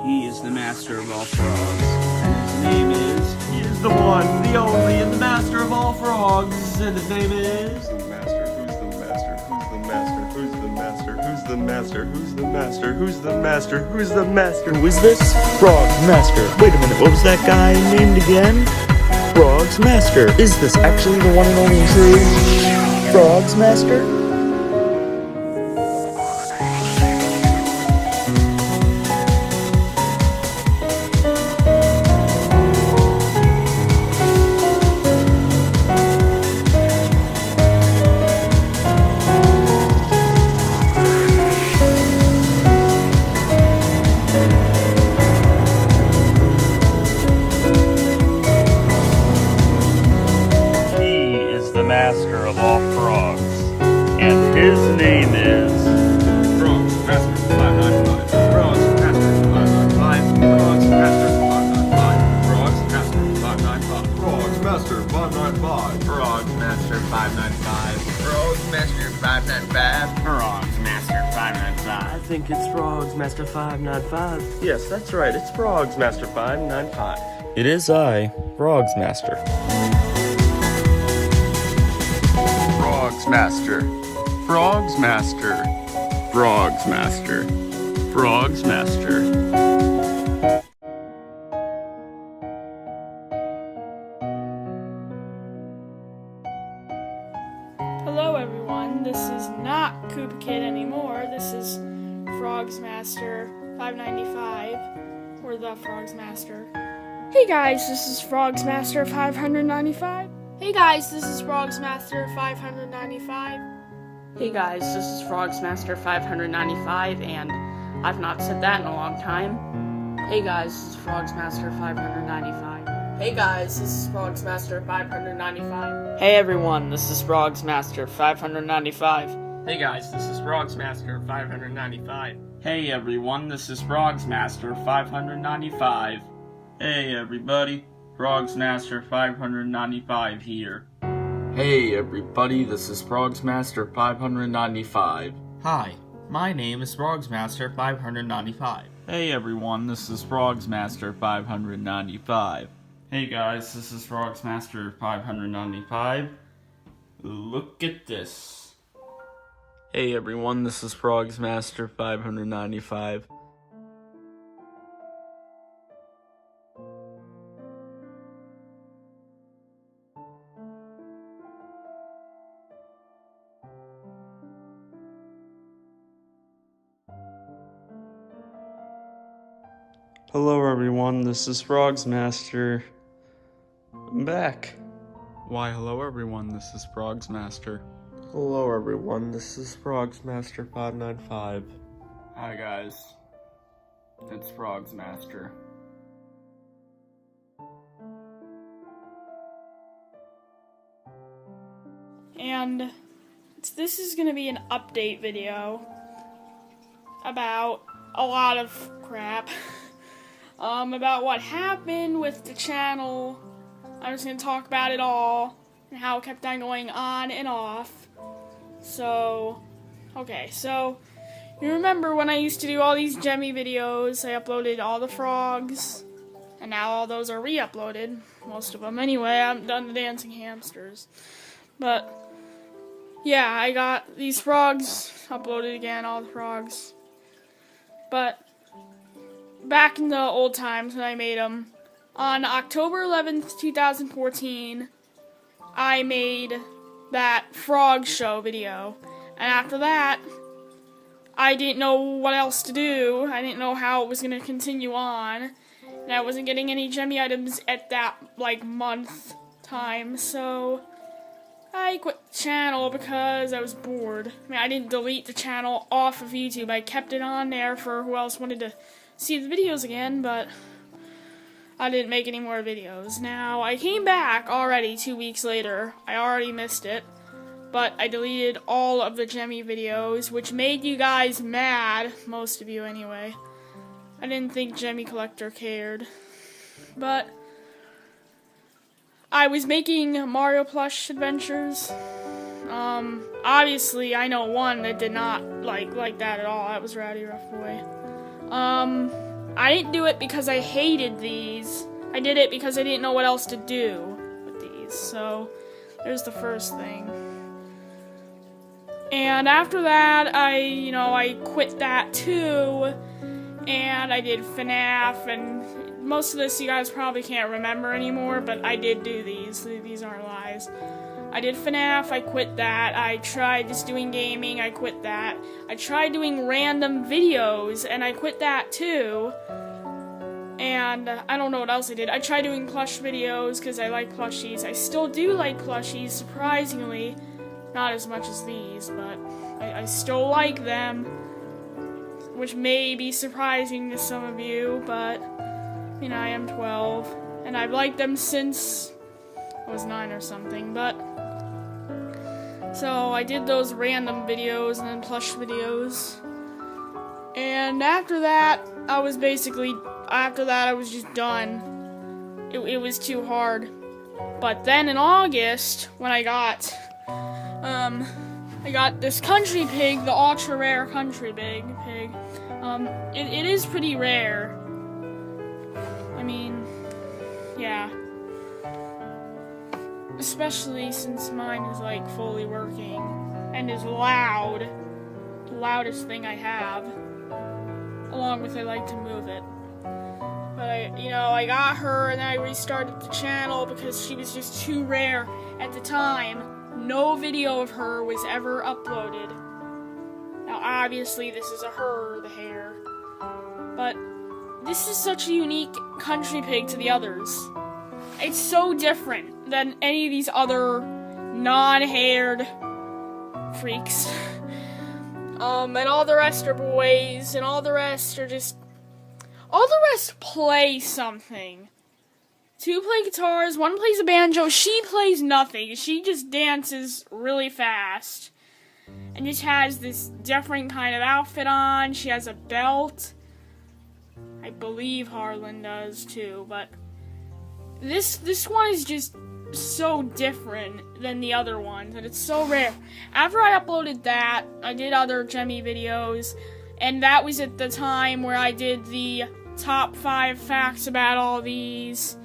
He is the master of all frogs. And his name is... He is the one, the only, and the master of all frogs. And his name is... Who's the master? Who's the master? Who's the master? Who's the master? Who's the master? Who's the master? Who's the master? Who is this? FrogzMaster. Wait a minute, what was that guy named again? FrogzMaster. Is this actually the one and only true FrogzMaster? Master of all frogs, and his name is FrogzMaster 595. FrogzMaster 595. FrogzMaster 595. FrogzMaster 595. FrogzMaster 595. FrogzMaster 595. I think it's FrogzMaster 595. Yes, that's right. It's FrogzMaster 595. It is I, FrogzMaster. FrogzMaster. FrogzMaster. FrogzMaster. FrogzMaster. Hello everyone, this is not Koopa Kid anymore, this is FrogzMaster 595, or the FrogzMaster. Hey guys, this is FrogzMaster 595. Hey guys, this is FrogzMaster 595. Hey guys, this is FrogzMaster 595, and I've not said that in a long time. Hey guys, this is FrogzMaster 595. Hey guys, this is FrogzMaster 595. Hey everyone, this is FrogzMaster 595. Hey guys, this is FrogzMaster 595. Hey everyone, this is FrogzMaster 595. Hey everybody, FrogzMaster 595 here. Hey everybody, this is FrogzMaster 595. Hi, my name is FrogzMaster 595. Hey everyone, this is FrogzMaster 595. Hey guys, this is FrogzMaster 595. Look at this. Hey everyone, this is FrogzMaster 595. Hello everyone, this is FrogzMaster. I'm back. Why hello everyone, this is FrogzMaster. Hello everyone, this is FrogzMaster 595. Hi guys, it's FrogzMaster. And this is going to be an update video about a lot of crap. About what happened with the channel. I'm just going to talk about it all and how it kept on going on and off. So, okay, so you remember when I used to do all these Gemmy videos, I uploaded all the frogs, and now all those are re-uploaded, most of them anyway. I haven't done the dancing hamsters, but yeah, I got these frogs uploaded again, all the frogs. But back in the old times when I made them, on October 11th, 2014, I made that frog show video. And after that, I didn't know what else to do. I didn't know how it was going to continue on. And I wasn't getting any Gemmy items at that, month time. So I quit the channel because I was bored. I mean, I didn't delete the channel off of YouTube. I kept it on there for who else wanted to see the videos again, but I didn't make any more videos. Now, I came back already 2 weeks later. I already missed it, but I deleted all of the Gemmy videos, which made you guys mad, most of you anyway. I didn't think Gemmy Collector cared, but I was making Mario plush adventures. Obviously, I know one that did not like that at all. That was Rowdy Rough Boy. I didn't do it because I hated these. I did it because I didn't know what else to do with these. So, there's the first thing. And after that, I quit that too. And I did FNAF, and most of this you guys probably can't remember anymore, but I did do these. These aren't lies. I did FNAF, I quit that. I tried just doing gaming, I quit that. I tried doing random videos, and I quit that too. And I don't know what else I did. I tried doing plush videos, because I like plushies. I still do like plushies, surprisingly. Not as much as these, but I still like them. Which may be surprising to some of you, but, I am 12. And I've liked them since I was 9 or something, but... So, I did those random videos and then plush videos. And after that, I was just done. It was too hard. But then in August, when I got this country pig, the ultra rare country pig. It is pretty rare. I mean, yeah. Especially since mine is like fully working and is loud. The loudest thing I have. Along with I like to move it. But I got her and then I restarted the channel because she was just too rare at the time. No video of her was ever uploaded. Now obviously this is a her, the hair. But this is such a unique country pig to the others. It's so different than any of these other non-haired freaks. And all the rest are boys, and all the rest play something. 2 play guitars, 1 plays a banjo, she plays nothing. She just dances really fast. And just has this different kind of outfit on. She has a belt. I believe Harlan does too, but this one is just so different than the other ones, and it's so rare. After I uploaded that, I did other Jemmy videos, and that was at the time where I did the top 5 facts about all these.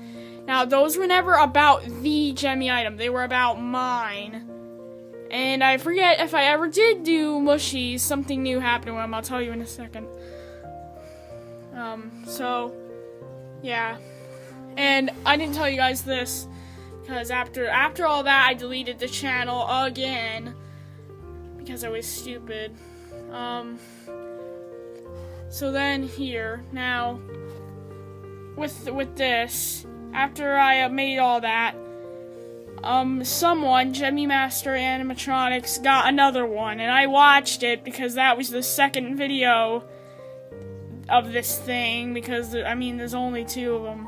Now, those were never about the Jemmy item, they were about mine. And I forget if I ever did do mushies, something new happened with them, I'll tell you in a second. So, yeah. And I didn't tell you guys this, because after all that, I deleted the channel again, because I was stupid. So then here, now, with this, after I made all that, someone, Jemmy Master Animatronics, got another one, and I watched it, because that was the second video of this thing, because, there's only 2 of them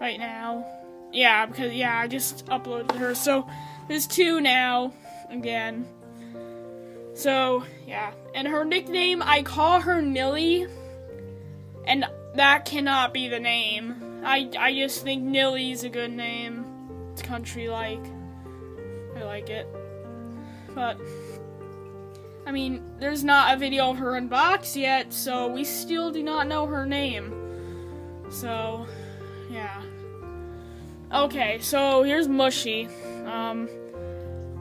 right now. Yeah, because, I just uploaded her, so there's 2 now, again. So, yeah, and her nickname, I call her Nilly, and that cannot be the name. I just think Nilly's a good name. It's country-like. I like it. But, there's not a video of her unboxed yet, so we still do not know her name. So, yeah. Okay, so here's Mushy.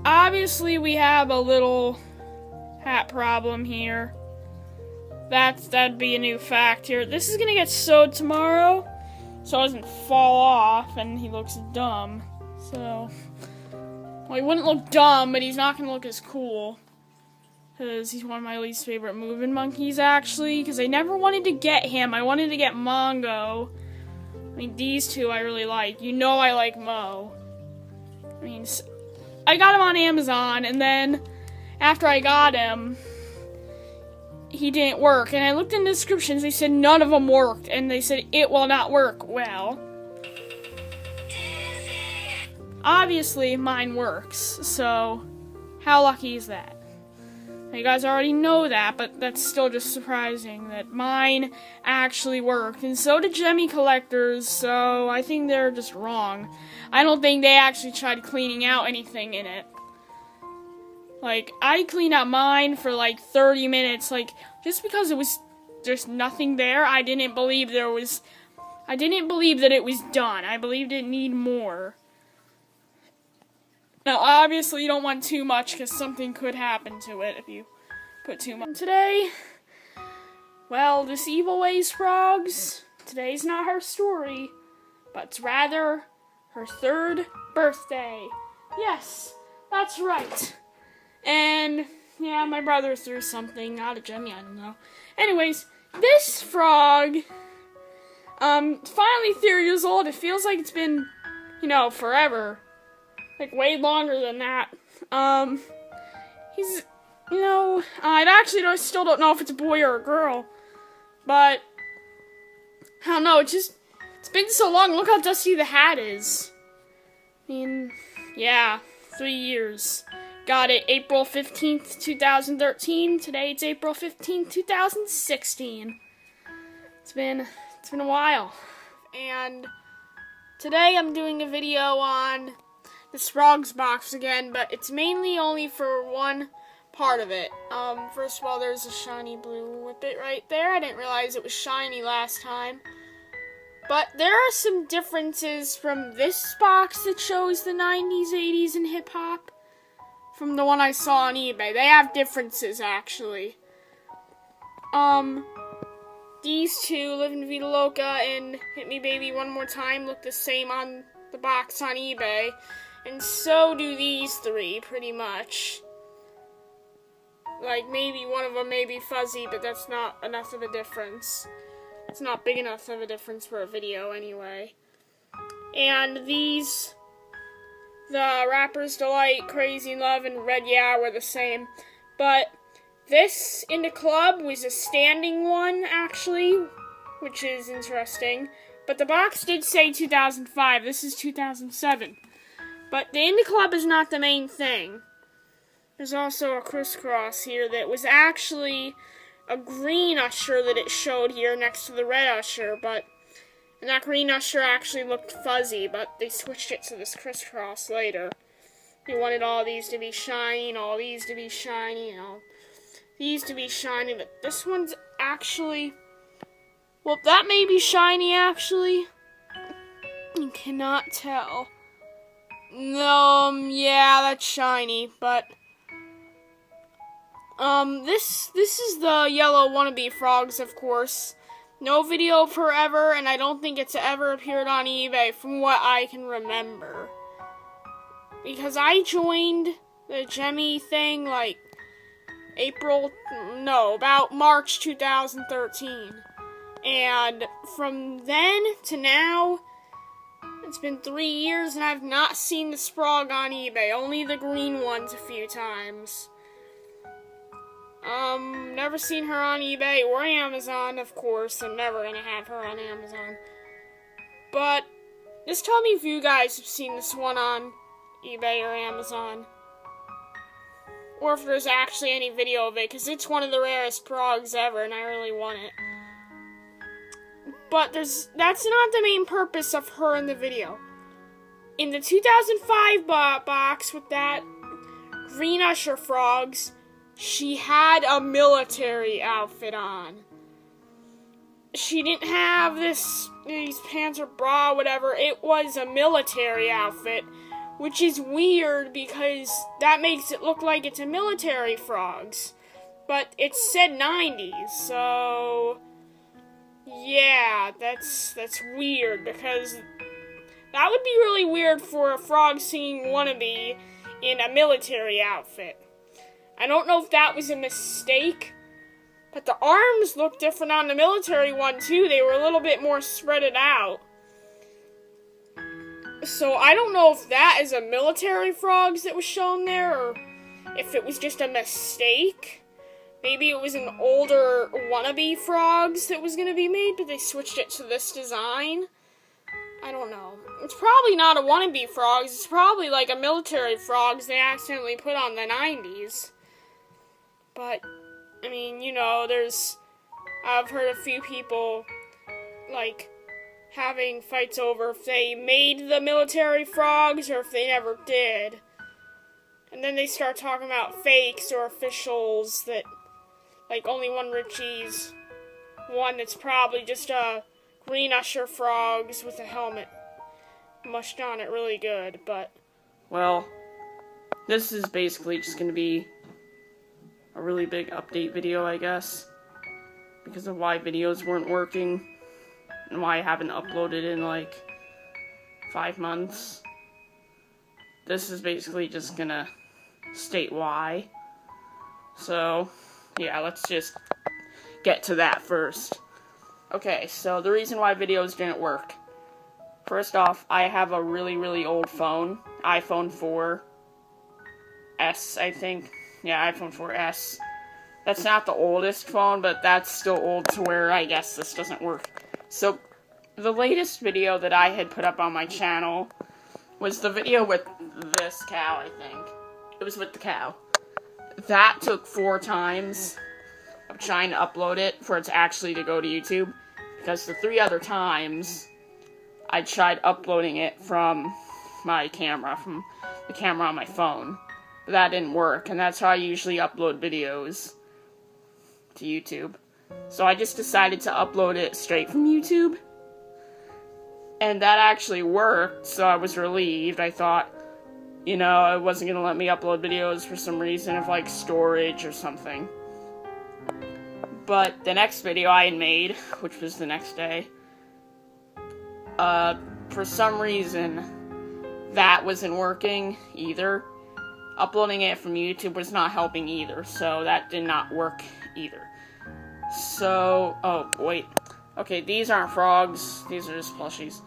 Obviously we have a little hat problem here. That'd be a new fact here. This is gonna get sewed tomorrow, so it doesn't fall off and he looks dumb. So, well, he wouldn't look dumb, but he's not gonna look as cool. Because he's one of my least favorite moving monkeys, actually. Because I never wanted to get him. I wanted to get Mongo. These 2 I really like. You know I like Mo. I got him on Amazon, and then after I got him, he didn't work. And I looked in the descriptions, they said none of them worked. And they said it will not work. Well, obviously mine works. So, how lucky is that? You guys already know that, but that's still just surprising that mine actually worked. And so did Jemmy Collectors, so I think they're just wrong. I don't think they actually tried cleaning out anything in it. I cleaned out mine for 30 minutes, just because it was just nothing there. I didn't believe that it was done. I believed it needed more. Now, obviously, you don't want too much because something could happen to it if you put too much. Today, well, this Evil Ways Frogs, today's not her story, but it's rather her 3rd birthday. Yes, that's right. And, yeah, my brother threw something out of Jimmy, I don't know. Anyways, this frog, finally 3 years old. It feels like it's been, forever. Like, way longer than that. He's, I still don't know if it's a boy or a girl. But, I don't know, it's been so long. Look how dusty the hat is. I mean, yeah, 3 years. Got it April 15th, 2013. Today it's April 15th, 2016. It's been a while. And today I'm doing a video on the Frogs box again, but it's mainly only for one part of it. First of all, there's a shiny blue whippet right there. I didn't realize it was shiny last time. But there are some differences from this box that shows the 90s, 80s, and hip-hop from the one I saw on eBay. They have differences, actually. These two, Livin' Vida Loca and Hit Me Baby One More Time, look the same on the box on eBay. And so do these 3, pretty much. Like, maybe one of them may be fuzzy, but that's not enough of a difference. It's not big enough of a difference for a video, anyway. And these, the Rapper's Delight, Crazy in Love, and Red Yeah were the same. But this in the club was a standing one, actually, which is interesting. But the box did say 2005. This is 2007. But the Indie Club is not the main thing. There's also a crisscross here that was actually a green usher that it showed here next to the red usher, and that green usher actually looked fuzzy, but they switched it to this crisscross later. They wanted all these to be shiny, and all these to be shiny, and all these to be shiny, but this one's actually, well, that may be shiny, actually. You cannot tell. Yeah, that's shiny, but this is the yellow wannabe frogs, of course. No video forever, and I don't think it's ever appeared on eBay from what I can remember. Because I joined the Jemmy thing, like, about March 2013. And from then to now, it's been 3 years, and I've not seen the Sprog on eBay. Only the green ones a few times. Never seen her on eBay or Amazon, of course. I'm never gonna have her on Amazon. But just tell me if you guys have seen this one on eBay or Amazon. Or if there's actually any video of it, because it's one of the rarest progs ever, and I really want it. But that's not the main purpose of her in the video. In the 2005 box with that green usher frogs, she had a military outfit on. She didn't have these pants or bra, whatever. It was a military outfit, which is weird because that makes it look like it's a military frogs. But it said 90s, so yeah, that's weird, because that would be really weird for a frog singing wannabe in a military outfit. I don't know if that was a mistake, but the arms looked different on the military one too. They were a little bit more spreaded out. So I don't know if that is a military frogs that was shown there, or if it was just a mistake. Maybe it was an older wannabe frogs that was going to be made, but they switched it to this design. I don't know. It's probably not a wannabe frogs. It's probably like a military frogs they accidentally put on the 90s. But, I mean, I've heard a few people, like, having fights over if they made the military frogs or if they never did. And then they start talking about fakes or officials that, like, only one Richie's one that's probably just a green usher frogs with a helmet mushed on it really good, but... Well, this is basically just going to be a really big update video, I guess, because of why videos weren't working, and why I haven't uploaded in, like, 5 months. This is basically just going to state why. So, yeah, let's just get to that first. Okay, so the reason why videos didn't work. First off, I have a really, really old phone. iPhone 4S, I think. Yeah, iPhone 4S. That's not the oldest phone, but that's still old to where I guess this doesn't work. So, the latest video that I had put up on my channel was the video with this cow, I think. It was with the cow. That took 4 times of trying to upload it for it to actually to go to YouTube. Because the 3 other times, I tried uploading it from my camera, from the camera on my phone. But that didn't work, and that's how I usually upload videos to YouTube. So I just decided to upload it straight from YouTube. And that actually worked, so I was relieved. I thought, you know, it wasn't going to let me upload videos for some reason of, like, storage or something. But the next video I had made, which was the next day, for some reason, that wasn't working either. Uploading it from YouTube was not helping either, so that did not work either. So, oh, wait. Okay, these aren't frogs, these are just plushies.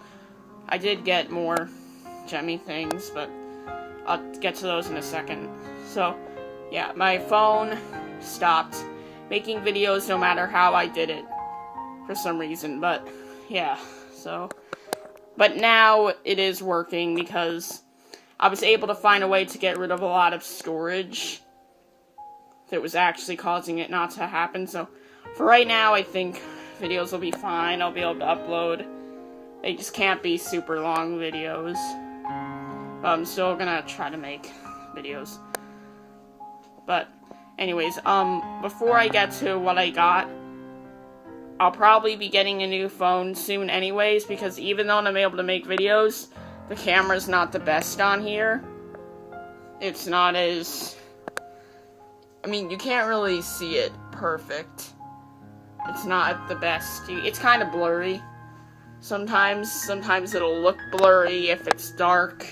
I did get more gemmy things, but I'll get to those in a second. So, yeah, my phone stopped making videos no matter how I did it, for some reason, but, yeah, so... But now it is working because I was able to find a way to get rid of a lot of storage that was actually causing it not to happen. So for right now, I think videos will be fine. I'll be able to upload. They just can't be super long videos. But I'm still gonna try to make videos. But anyways, before I get to what I got, I'll probably be getting a new phone soon anyways, because even though I'm able to make videos, the camera's not the best on here. It's not as... I mean, you can't really see it perfect. It's not the best. It's kind of blurry. Sometimes it'll look blurry if it's dark.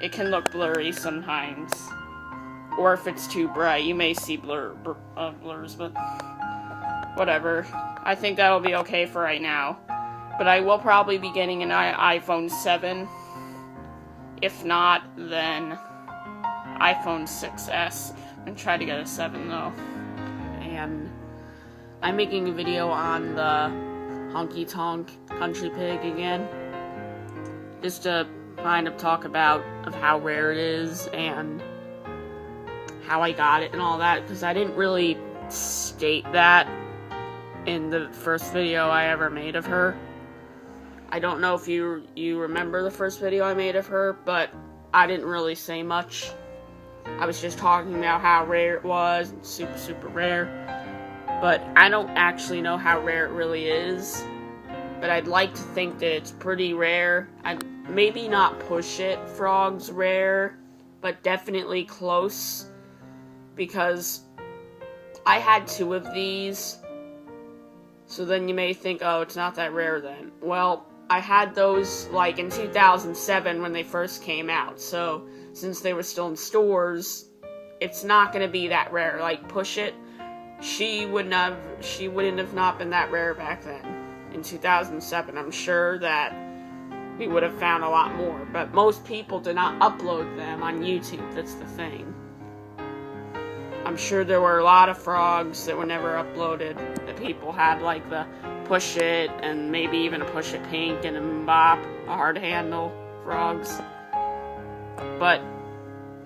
It can look blurry sometimes. Or if it's too bright, you may see blurs, but... whatever. I think that'll be okay for right now. But I will probably be getting an iPhone 7. If not, then iPhone 6S. And try to get a 7 though. And I'm making a video on the Honky Tonk Country Pig again. Just to kind of talk about how rare it is and how I got it and all that. Because I didn't really state that in the first video I ever made of her. I don't know if you remember the first video I made of her, but I didn't really say much. I was just talking about how rare it was, and super, super rare. But I don't actually know how rare it really is. But I'd like to think that it's pretty rare. I'd maybe not push it frogs rare, but definitely close. Because I had 2 of these. So then you may think, oh, it's not that rare then. Well, I had those, like, in 2007 when they first came out. So, since they were still in stores, it's not going to be that rare. Like, Push It, she wouldn't have not been that rare back then. In 2007, I'm sure that we would have found a lot more. But most people did not upload them on YouTube. That's the thing. I'm sure there were a lot of frogs that were never uploaded. That people had, like the Push It, and maybe even a Push It Pink and a Mbop, a hard handle frogs. But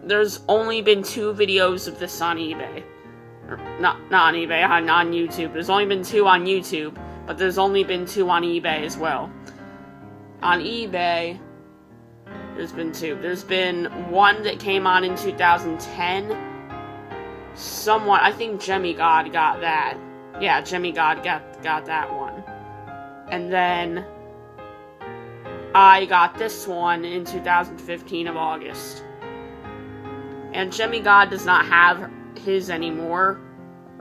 there's only been 2 videos of this on eBay. Or, not on eBay, on YouTube. There's only been 2 on YouTube, but there's only been 2 on eBay as well. On eBay, there's been 2. There's been one that came on in 2010. Someone, I think Jemmy God got that. Yeah, Jimmy God got that one. And then I got this one in 2015 of August. And Jimmy God does not have his anymore.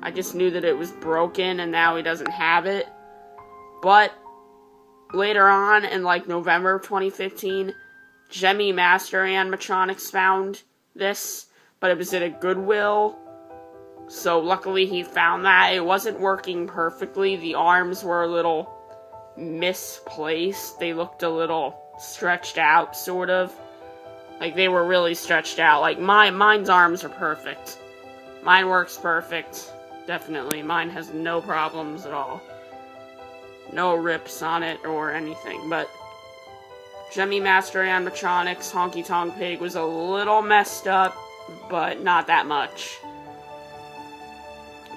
I just knew that it was broken and now he doesn't have it. But later on in like November of 2015, Jimmy Master animatronics found this, but it was at a Goodwill. So luckily he found that. It wasn't working perfectly. The arms were a little misplaced. They looked a little stretched out, sort of. Like, they were really stretched out. Like, mine's arms are perfect. Mine works perfect. Definitely. Mine has no problems at all. No rips on it or anything. But Jimmy Master animatronics Honky Tonk Pig was a little messed up, but not that much.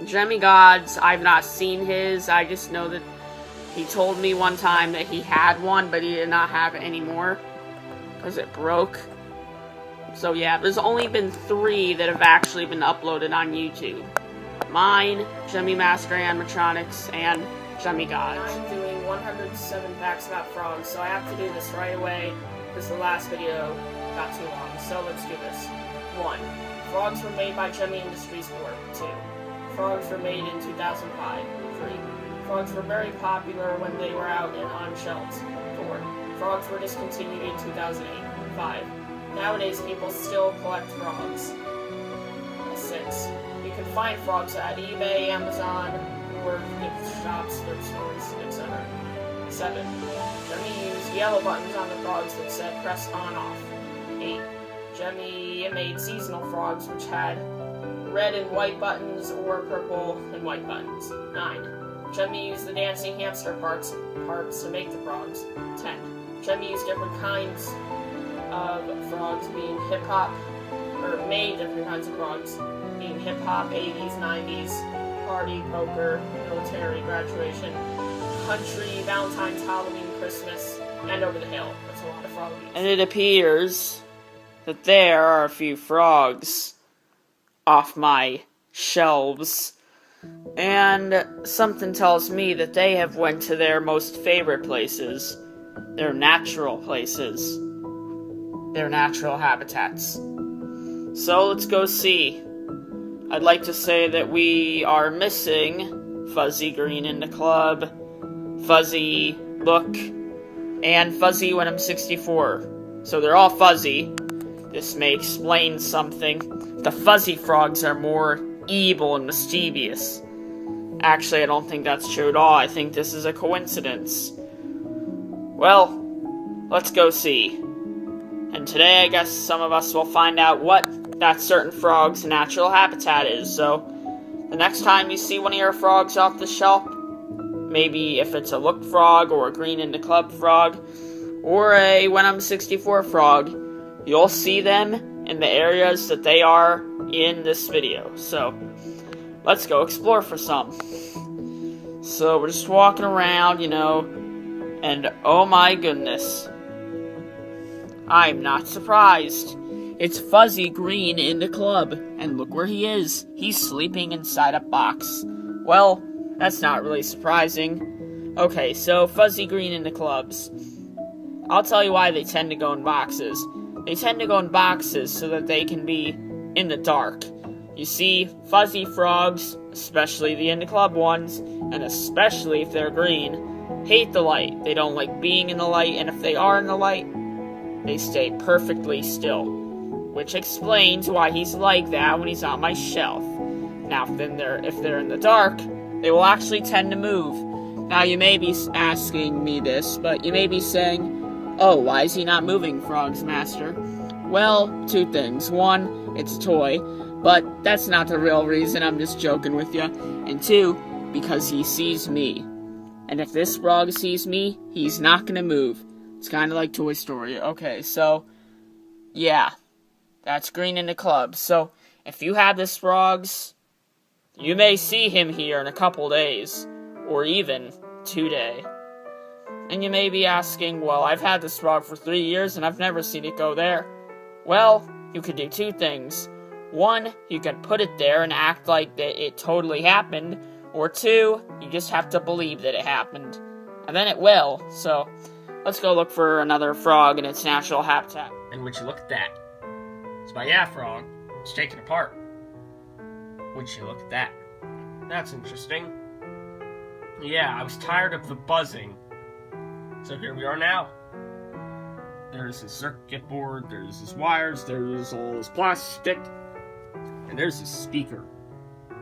Jimmy God's, I've not seen his. I just know that he told me one time that he had one, but he did not have it anymore because it broke. So yeah, there's only been 3 that have actually been uploaded on YouTube. Mine, Jimmy Master animatronics, and Jimmy God's. I'm doing 107 facts about frogs, so I have to do this right away because the last video got too long. So let's do this. 1. Frogs were made by Jimmy Industries Corp. 2. Frogs were made in 2005. 3. Frogs were very popular when they were out and on shelves. 4. Frogs were discontinued in 2008. 5. Nowadays, people still collect frogs. 6. You can find frogs at eBay, Amazon, or gift shops, thrift stores, etc. 7. Jimmy used yellow buttons on the frogs that said press on off. 8. Jimmy made seasonal frogs which had red and white buttons or purple and white buttons. 9. Jimmy used the dancing hamster parts to make the frogs. 10. Jimmy used different kinds of frogs being hip-hop, or made different kinds of frogs being hip-hop, 80s, 90s, party, poker, military, graduation, country, Valentine's, Halloween, Christmas, and over the hill. That's a lot of frog use. And it appears that there are a few frogs off my shelves, and something tells me that they have went to their most favorite places, their natural places, their natural habitats. So let's go see. I'd like to say that we are missing Fuzzy Green in the Club, Fuzzy Look, and Fuzzy When I'm 64. So they're all fuzzy. This may explain something. The fuzzy frogs are more evil and mischievous. Actually, I don't think that's true at all. I think this is a coincidence. Well, let's go see. And today, I guess some of us will find out what that certain frog's natural habitat is. So, the next time you see one of your frogs off the shelf, maybe if it's a Look frog, or a Green in the Club frog, or a When I'm 64 frog, you'll see them in the areas that they are in this video. So, let's go explore for some. So, we're just walking around, and oh my goodness, I'm not surprised. It's Fuzzy Green in the Club, and look where he is. He's sleeping inside a box. Well, that's not really surprising. Okay, so Fuzzy Green in the Clubs. I'll tell you why they tend to go in boxes. They tend to go in boxes so that they can be in the dark. You see, fuzzy frogs, especially the in the club ones, and especially if they're green, hate the light. They don't like being in the light, and if they are in the light, they stay perfectly still. Which explains why he's like that when he's on my shelf. Now, if they're in the dark, they will actually tend to move. Now, you may be asking me this, but you may be saying, oh, why is he not moving, FrogzMaster? Well, 2 things. 1, it's a toy, but that's not the real reason, I'm just joking with you. And 2, because he sees me. And if this frog sees me, he's not gonna move. It's kind of like Toy Story. Okay, so, yeah, that's Green in the Club. So, if you have this frogs, you may see him here in a couple days, or even today. And you may be asking, well, I've had this frog for 3 years and I've never seen it go there. Well, you could do 2 things. 1, you can put it there and act like that it totally happened, Or 2, you just have to believe that it happened. And then it will. So, let's go look for another frog in its natural habitat. And would you look at that? It's my yeah frog. It's taken apart. Would you look at that? That's interesting. Yeah, I was tired of the buzzing. So here we are now. There's his circuit board, there's his wires, there's all his plastic, and there's his speaker.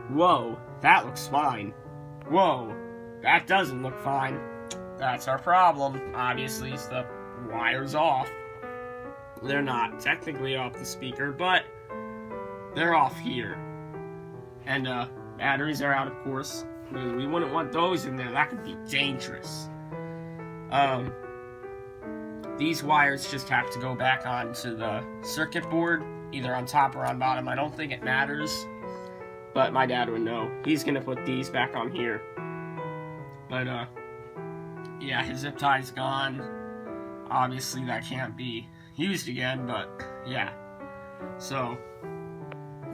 Whoa, that looks fine. Whoa, that doesn't look fine. That's our problem. Obviously, the wire's off. They're not technically off the speaker, but they're off here. And, batteries are out, of course. We wouldn't want those in there. That could be dangerous. These wires just have to go back onto the circuit board, either on top or on bottom. I don't think it matters, but my dad would know. He's gonna put these back on here. But, yeah, his zip tie's gone. Obviously, that can't be used again, but, yeah. So,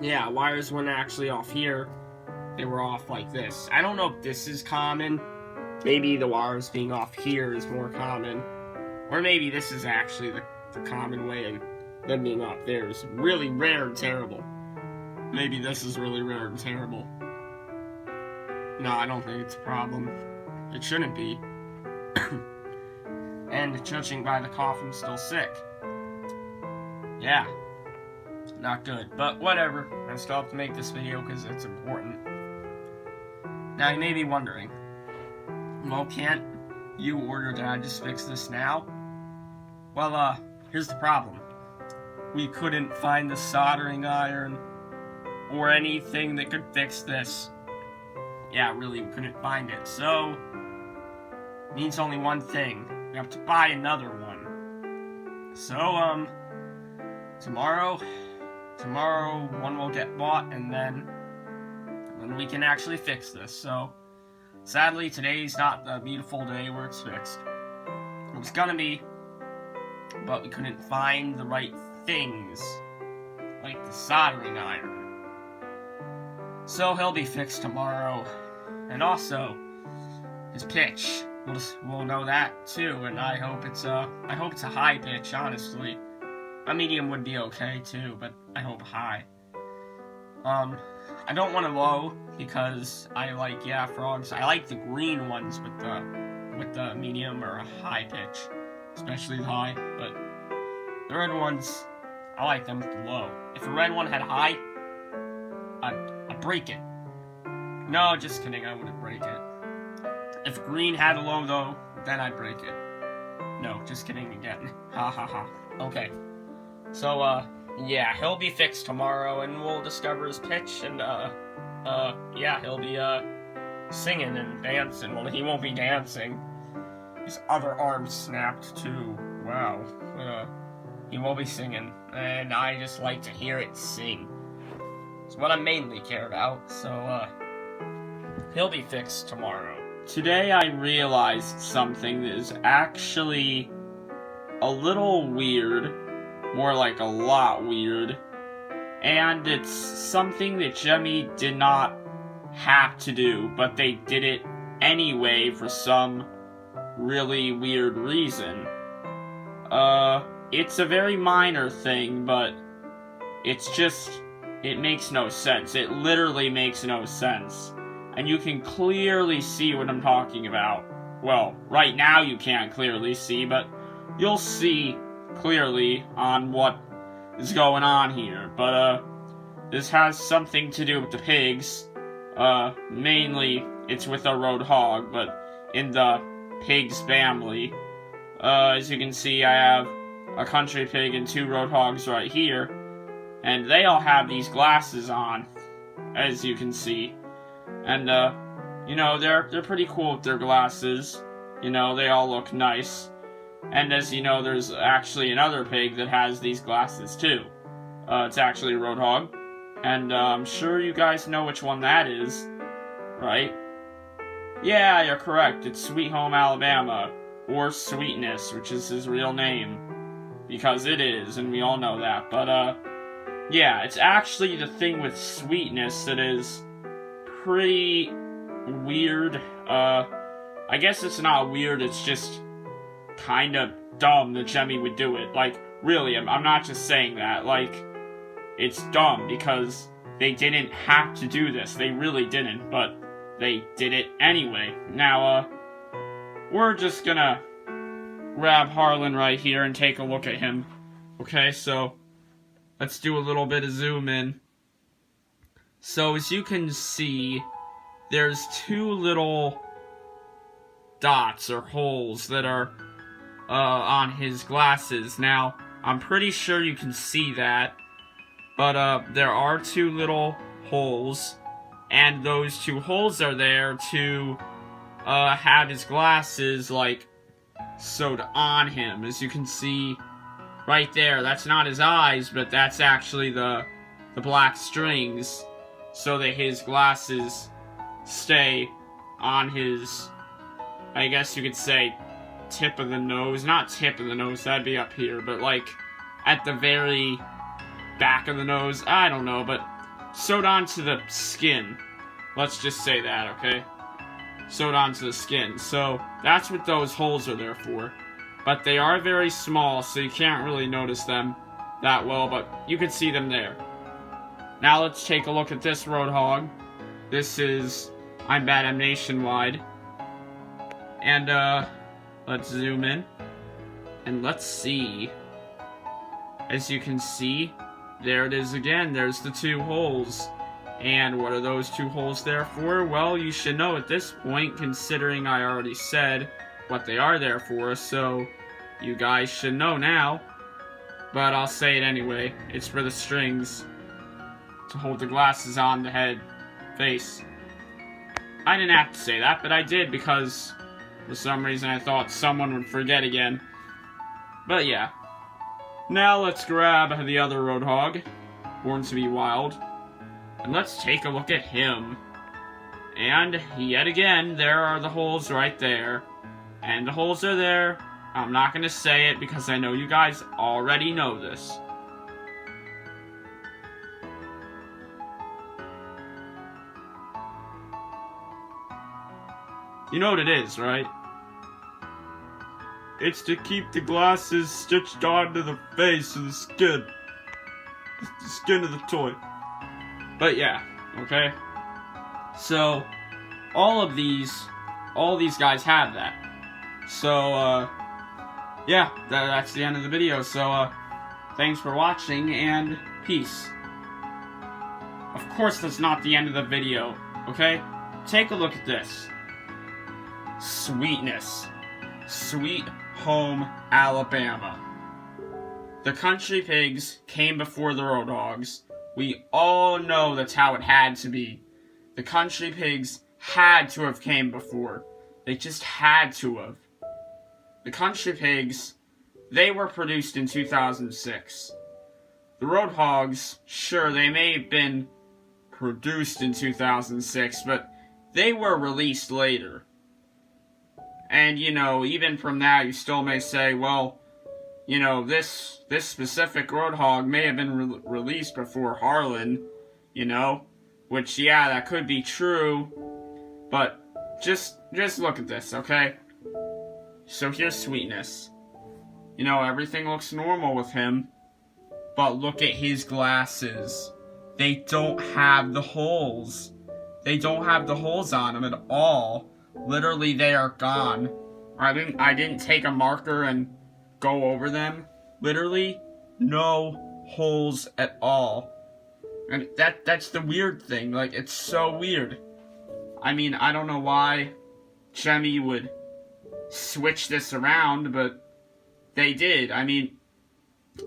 yeah, wires weren't actually off here. They were off like this. I don't know if this is common. Maybe the wires being off here is more common. Or maybe this is actually the common way, and them being off there is really rare and terrible. Maybe this is really rare and terrible. No, I don't think it's a problem. It shouldn't be. And judging by the cough, I'm still sick. Yeah. Not good. But whatever. I still have to make this video because it's important. Now you may be wondering, well, can't you order Dad just fix this now? Well, here's the problem. We couldn't find the soldering iron or anything that could fix this. Yeah, really, we couldn't find it. So, it means only one thing. We have to buy another one. So, tomorrow one will get bought, and then we can actually fix this. So, sadly, today's not the beautiful day where it's fixed. It was gonna be, but we couldn't find the right things, like the soldering iron. So he'll be fixed tomorrow. And also, his pitch, we'll know that too, and I hope it's a high pitch, honestly. A medium would be okay too, but I hope high. I don't want a low, because I like, yeah, frogs. I like the green ones with the medium or a high pitch. Especially the high, but the red ones, I like them with the low. If a red one had high, I'd break it. No, just kidding, I wouldn't break it. If green had a low, though, then I'd break it. No, just kidding again. Ha ha ha. Okay. So, yeah, he'll be fixed tomorrow, and we'll discover his pitch, and, yeah, he'll be, singing and dancing. Well, he won't be dancing. His other arm snapped, too. Wow. He will be singing, and I just like to hear it sing. It's what I mainly care about, so, he'll be fixed tomorrow. Today I realized something that is actually a little weird, more like a lot weird, and it's something that Jemmy did not have to do, but they did it anyway for some really weird reason. It's a very minor thing, but it's just, it makes no sense. It literally makes no sense. And you can clearly see what I'm talking about. Well, right now you can't clearly see, but you'll see clearly on what is going on here. But, this has something to do with the pigs. Mainly, it's with a Roadhog, but in the pigs family. As you can see, I have a country pig and 2 Roadhogs right here. And they all have these glasses on, as you can see. And, you know, they're pretty cool with their glasses. You know, they all look nice. And as you know, there's actually another pig that has these glasses too. It's actually a Roadhog. And, I'm sure you guys know which one that is, right? Yeah, you're correct. It's Sweet Home Alabama. Or Sweetness, which is his real name. Because it is, and we all know that. But, yeah, it's actually the thing with Sweetness that is pretty weird. I guess it's not weird, it's just kind of dumb that Jemmy would do it. Like, really, I'm not just saying that. Like, it's dumb because they didn't have to do this. They really didn't, but they did it anyway. Now, we're just gonna grab Harlan right here and take a look at him. Okay, so let's do a little bit of zoom in. So as you can see, there's two little dots or holes that are on his glasses. Now, I'm pretty sure you can see that, but there are two little holes, and those two holes are there to have his glasses, like, sewed on him. As you can see right there, that's not his eyes, but that's actually the black strings, so that his glasses stay on his, I guess you could say, tip of the nose. Not tip of the nose, that'd be up here, but like at the very back of the nose. I don't know, but sewed onto the skin. Let's just say that, okay? Sewed onto the skin. So that's what those holes are there for. But they are very small, so you can't really notice them that well, but you can see them there. Now let's take a look at this Roadhog. This is I'm Bad, I'm Nationwide. And let's zoom in. And let's see. As you can see, there it is again. There's the two holes. And what are those two holes there for? Well, you should know at this point, considering I already said what they are there for, so you guys should know now. But I'll say it anyway. It's for the strings to hold the glasses on the head, face. I didn't have to say that, but I did because for some reason I thought someone would forget again. But yeah. Now let's grab the other Roadhog, Born to be Wild, and let's take a look at him. And yet again, there are the holes right there. And the holes are there. I'm not going to say it because I know you guys already know this. You know what it is, right? It's to keep the glasses stitched onto the face of the skin. The skin of the toy. But yeah, okay? So, all these guys have that. So, yeah, that's the end of the video. So, thanks for watching, and peace. Of course that's not the end of the video, okay? Take a look at this. Sweetness. Sweet home Alabama. The country pigs came before the Roadhogs. We all know that's how it had to be. The country pigs had to have came before. They just had to have. The country pigs, they were produced in 2006. The Roadhogs, sure, they may have been produced in 2006, but they were released later. And, you know, even from that, you still may say, well, you know, this specific Roadhog may have been released before Harlan, you know? Which, yeah, that could be true, but just look at this, okay? So here's Sweetness. You know, everything looks normal with him, but look at his glasses. They don't have the holes. They don't have the holes on them at all. Literally, they are gone. I didn't take a marker and go over them. Literally, no holes at all. And that's the weird thing. Like, it's so weird. I mean, I don't know why Jemmy would switch this around, but they did. I mean,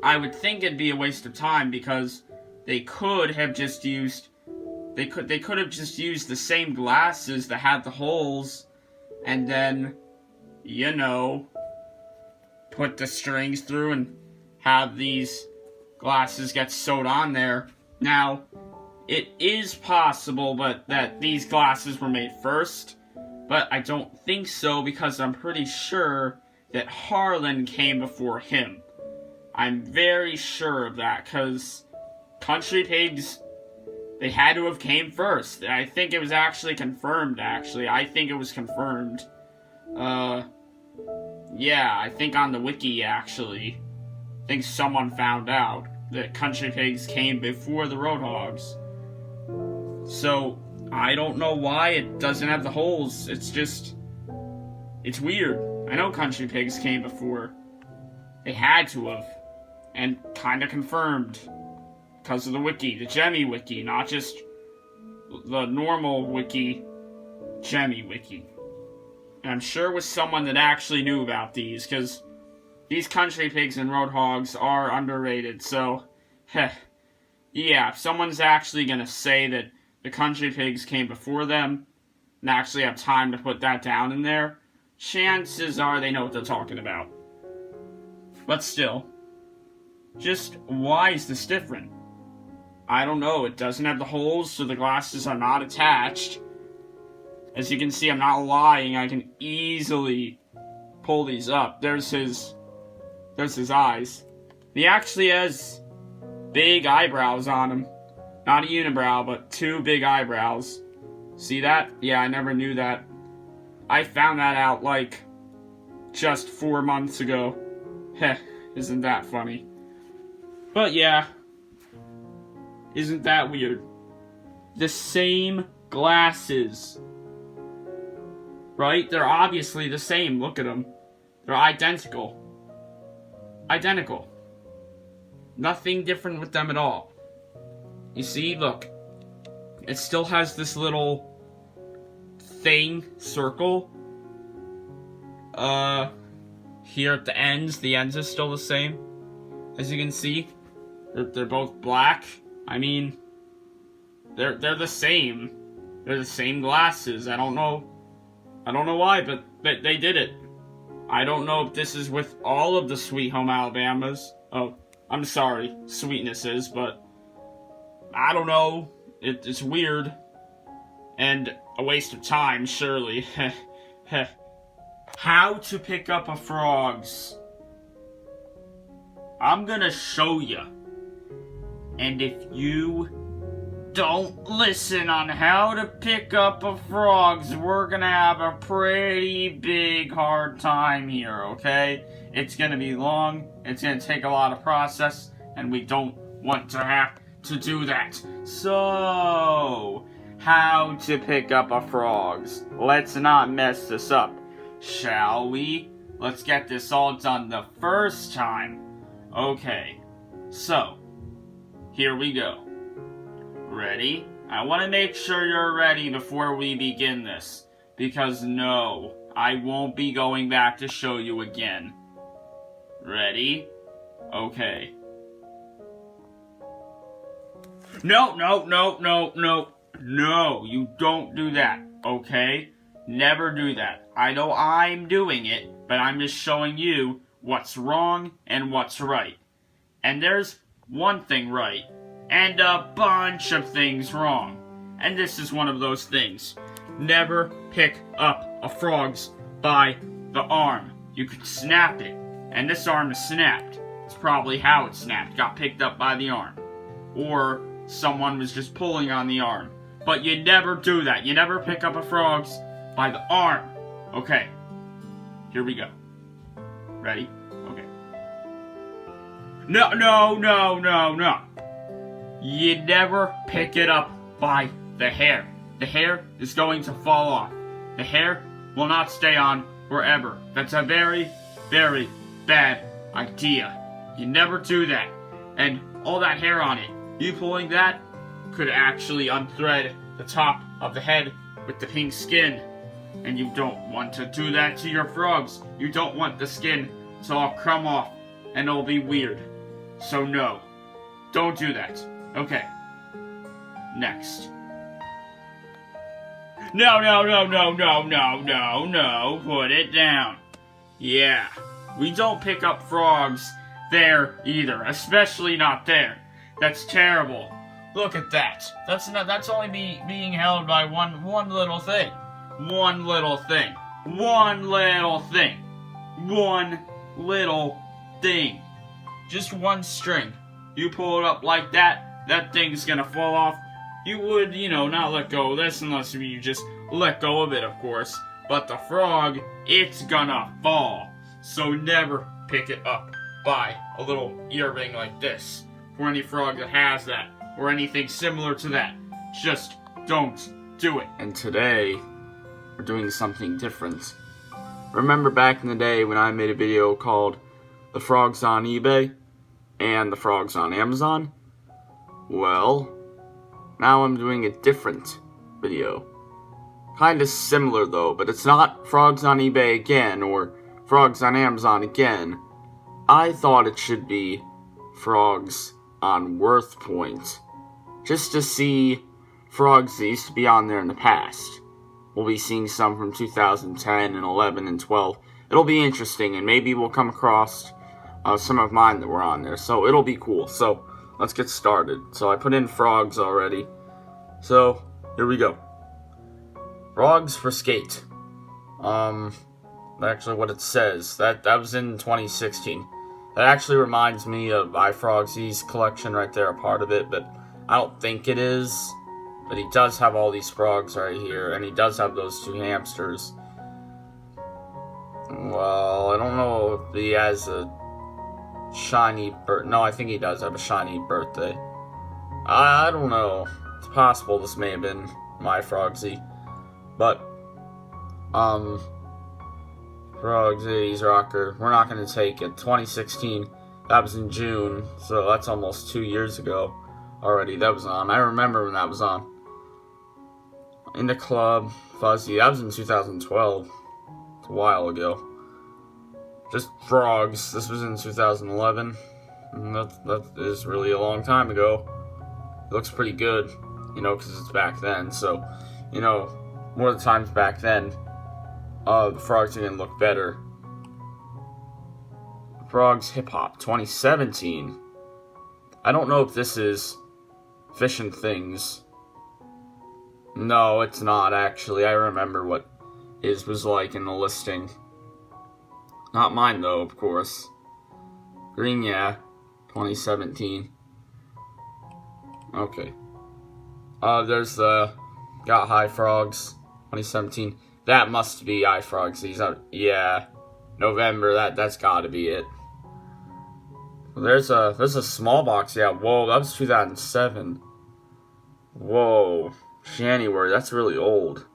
I would think it'd be a waste of time because they could have just used they could have just used the same glasses that had the holes and then, you know, put the strings through and have these glasses get sewed on there. Now, it is possible that these glasses were made first, but I don't think so because I'm pretty sure that Harlan came before him. I'm very sure of that because country pigs, They had to have came first. I think it was actually confirmed, I think it was confirmed. Yeah, I think on the wiki, actually. I think someone found out that country pigs came before the roadhogs. So, I don't know why it doesn't have the holes. It's just... it's weird. I know country pigs came before. They had to have. And kinda confirmed. Because of the wiki. The Gemmy wiki. Not just the normal wiki. Gemmy wiki. And I'm sure it was someone that actually knew about these. Because these country pigs and roadhogs are underrated. So, yeah. If someone's actually gonna say that the country pigs came before them, and actually have time to put that down in there, chances are they know what they're talking about. But still, just why is this different? I don't know. It doesn't have the holes, so the glasses are not attached. As you can see, I'm not lying. I can easily pull these up. There's his eyes. He actually has big eyebrows on him. Not a unibrow, but 2 big eyebrows. See that? Yeah, I never knew that. I found that out, like, just 4 months ago. Heh, isn't that funny? But yeah, isn't that weird? The same glasses. Right? They're obviously the same. Look at them. They're identical. Identical. Nothing different with them at all. You see, look. It still has this little thing, circle. Here at the ends are still the same. As you can see, they're both black. I mean, they're the same. They're the same glasses. I don't know why, but they did it. I don't know if this is with all of the Sweet Home Alabamas. Oh, I'm sorry, Sweetnesses, but I don't know. It's weird. And a waste of time, surely. How to pick up a frogs. I'm gonna show you. And if you don't listen on how to pick up a frogs, we're gonna have a pretty big hard time here, okay? It's gonna be long, it's gonna take a lot of process, and we don't want to have to do that. So, how to pick up a frogs. Let's not mess this up, shall we? Let's get this all done the first time. Okay, so, here we go. Ready? I want to make sure you're ready before we begin this. Because no, I won't be going back to show you again. Ready? Okay. No, you don't do that, okay? Never do that. I know I'm doing it, but I'm just showing you what's wrong and what's right. And there's one thing right, and a bunch of things wrong. And this is one of those things. Never pick up a frogs by the arm. You could snap it, and this arm is snapped. It's probably how it snapped, got picked up by the arm. Or someone was just pulling on the arm. But you never do that. You never pick up a frogs by the arm. Okay, here we go. Ready? Okay. No. You never pick it up by the hair. The hair is going to fall off. The hair will not stay on forever. That's a very, very bad idea. You never do that. And all that hair on it, you pulling that could actually unthread the top of the head with the pink skin. And you don't want to do that to your frogs. You don't want the skin to all come off and it'll be weird. So no, don't do that. Okay, next. No, put it down. Yeah, we don't pick up frogs there either, especially not there. That's terrible. Look at that. That's only being held by one little thing. One little thing. Just one string. You pull it up like that, that thing's gonna fall off you would, not let go of this unless you just let go of it, of course. But the frog, it's gonna fall. So never pick it up by a little earring like this. For any frog that has that, or anything similar to that. Just don't do it. And today, we're doing something different. Remember back in the day when I made a video called The Frogs on eBay and The Frogs on Amazon? Well, now I'm doing a different video. Kinda similar though, but it's not Frogs on eBay again or Frogs on Amazon again. I thought it should be Frogs on Worth Point. Just to see frogs that used to be on there in the past. We'll be seeing some from 2010 and 11 and 12. It'll be interesting, and maybe we'll come across some of mine that were on there. So it'll be cool. So let's get started. So I put in frogs already. So here we go. Frogs for skate. Actually what it says. That was in 2016. That actually reminds me of iFrogz's collection right there, a part of it, but I don't think it is. But he does have all these frogs right here, and he does have those 2 hamsters. Well, I don't know if he has a shiny birth. No, I think he does have a shiny birthday. I don't know. It's possible this may have been my Frogzy. But, Frogzy's rocker. We're not going to take it. 2016. That was in June, so that's almost 2 years ago already. That was on. I remember when that was on. In the club, Fuzzy. That was in 2012. It's a while ago. Just frogs. This was in 2011. And that is really a long time ago. It looks pretty good, because it's back then. So, more of the times back then, the frogs are going to look better. Frogs Hip Hop 2017. I don't know if this is Fish and Things. No, it's not actually. I remember what his was like in the listing. Not mine though, of course. Green, yeah. 2017. Okay. There's the Got High Frogs 2017. That must be iFrogz's. Yeah. November, that's gotta be it. There's a small box, yeah. Whoa, that was 2007. Whoa. January, that's really old.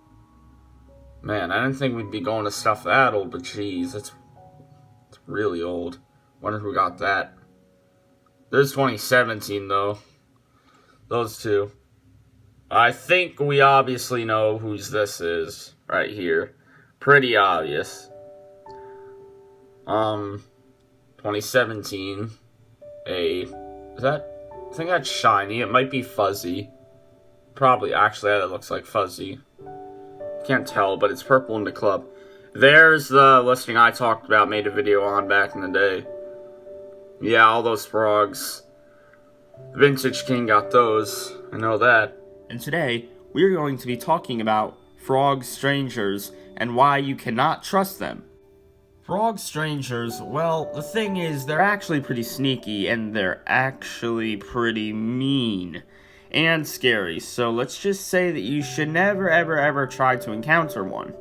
Man, I didn't think we'd be going to stuff that old, but geez, it's really old. Wonder who got that. There's 2017 though. Those 2. I think we obviously know whose this is right here. Pretty obvious. 2017. I think that's shiny. It might be fuzzy. Probably, actually, that looks like fuzzy. Can't tell, but it's purple in the club. There's the listing I talked about, made a video on back in the day. Yeah, all those frogs. Vintage King got those. I know that. And today, we're going to be talking about frog strangers and why you cannot trust them. Frog strangers, well, the thing is, they're actually pretty sneaky, and they're actually pretty mean and scary, so let's just say that you should never ever try to encounter one.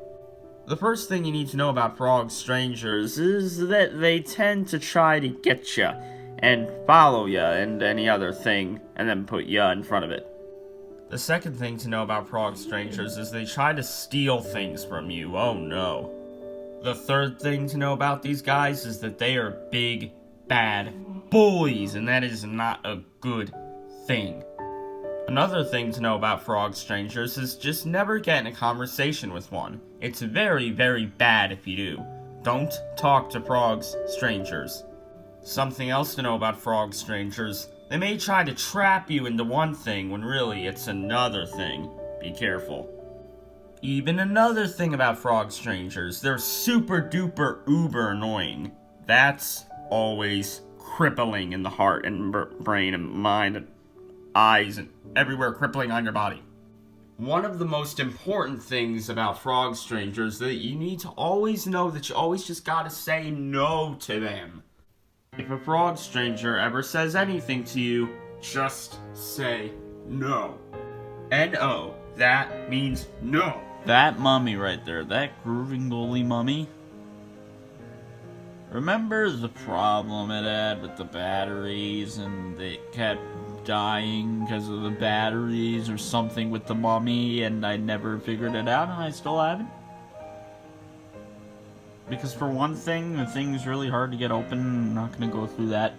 The first thing you need to know about frog strangers is that they tend to try to get ya, and follow ya, and any other thing, and then put ya in front of it. The second thing to know about frog strangers is they try to steal things from you, oh no. The third thing to know about these guys is that they are big, bad bullies, and that is not a good thing. Another thing to know about frog strangers is just never get in a conversation with one. It's very bad if you do. Don't talk to frogs strangers. Something else to know about frog strangers, they may try to trap you into one thing when really it's another thing. Be careful. Even another thing about frog strangers, they're super duper uber annoying. That's always crippling in the heart and brain and mind and eyes and everywhere, crippling on your body. One of the most important things about frog strangers that you need to always know that you always just gotta say no to them. If a frog stranger ever says anything to you, just say no. N-O. That means no. That mummy right there, that grooving goalie mummy. Remember the problem it had with the batteries and they kept dying because of the batteries or something with the mummy, and I never figured it out and I still haven't? Because for one thing, the thing's really hard to get open. I'm not going to go through that.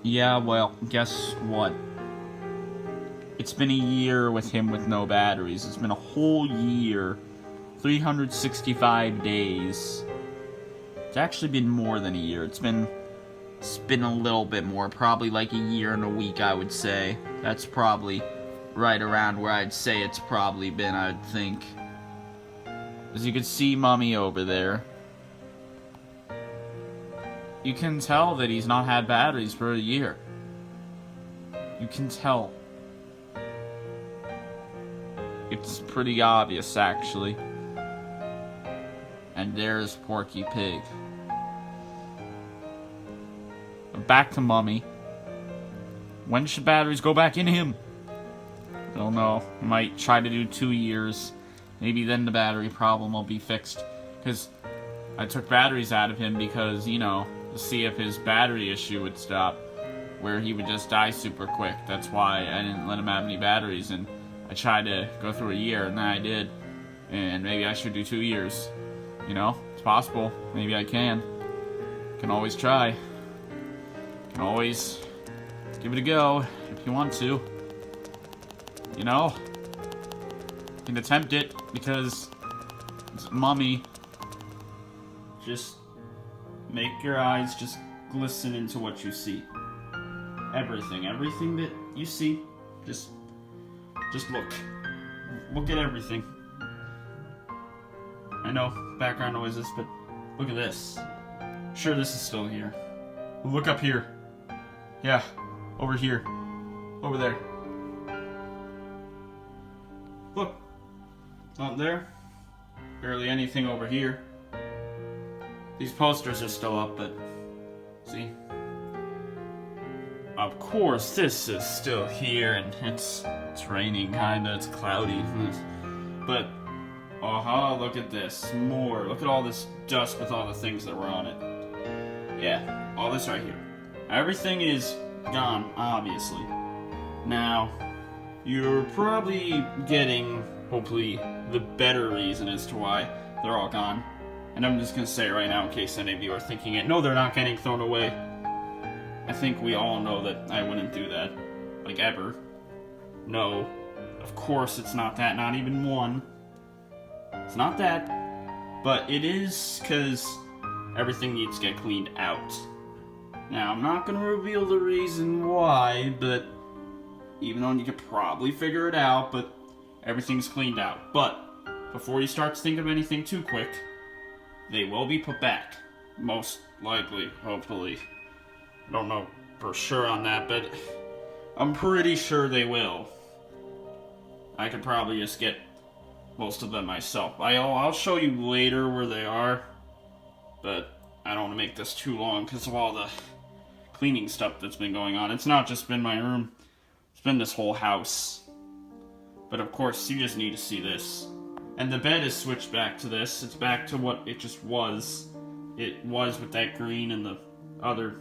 Yeah, well, guess what? It's been a year with him with no batteries. It's been a whole year. 365 days. It's actually been more than a year. It's been a little bit more. Probably like a year and a week, I would say. That's probably right around where I'd say it's probably been, I'd think. As you can see Mummy over there. You can tell that he's not had batteries for a year. You can tell. It's pretty obvious, actually. And there's Porky Pig. But back to Mummy. When should batteries go back in him? I don't know. Might try to do 2 years. Maybe then the battery problem will be fixed. Because I took batteries out of him because, you know, to see if his battery issue would stop. Where he would just die super quick. That's why I didn't let him have any batteries. And I tried to go through a year, and then I did. And maybe I should do 2 years. You know, it's possible. Maybe I can. Can always try. Can always give it a go if you want to. You know? You can attempt it because it's Mummy. Just make your eyes just glisten into what you see. Everything that you see, just look. Look at everything. I know, background noises, but look at this. Sure, this is still here. Look up here. Yeah, over here. Over there. Look. Not there. Barely anything over here. These posters are still up, but see? Of course, this is still here, and it's raining, kinda. It's cloudy. But, look at this. More. Look at all this dust with all the things that were on it. Yeah, all this right here. Everything is gone, obviously. Now, you're probably getting, hopefully, the better reason as to why they're all gone. And I'm just gonna say it right now in case any of you are thinking it. No, they're not getting thrown away. I think we all know that I wouldn't do that. Like, ever. No. Of course it's not that. Not even one. It's not that. But it is because everything needs to get cleaned out. Now, I'm not going to reveal the reason why, but even though you could probably figure it out, but everything's cleaned out. But before you start to think of anything too quick, they will be put back. Most likely, hopefully. I don't know for sure on that, but I'm pretty sure they will. I could probably just get most of them myself. I'll show you later where they are, but I don't want to make this too long because of all the cleaning stuff that's been going on. It's not just been my room, it's been this whole house. But of course, you just need to see this. And the bed is switched back to this. It's back to what it just was. It was with that green and the other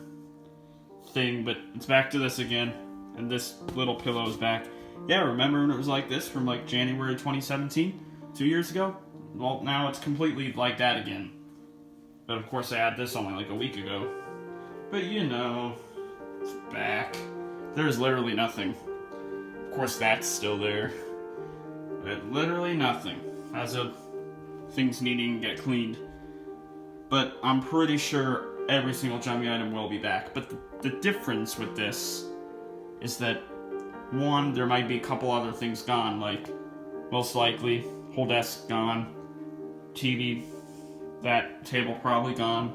thing, but it's back to this again. And this little pillow is back. Yeah, remember when it was like this from like January 2017? 2 years ago? Well, now it's completely like that again. But of course I had this only like a week ago. But you know, it's back. There's literally nothing. Of course that's still there. But literally nothing. As of things needing to get cleaned. But I'm pretty sure every single jumping item will be back. But the difference with this is that, one, there might be a couple other things gone, like, most likely, whole desk gone, TV, that table probably gone,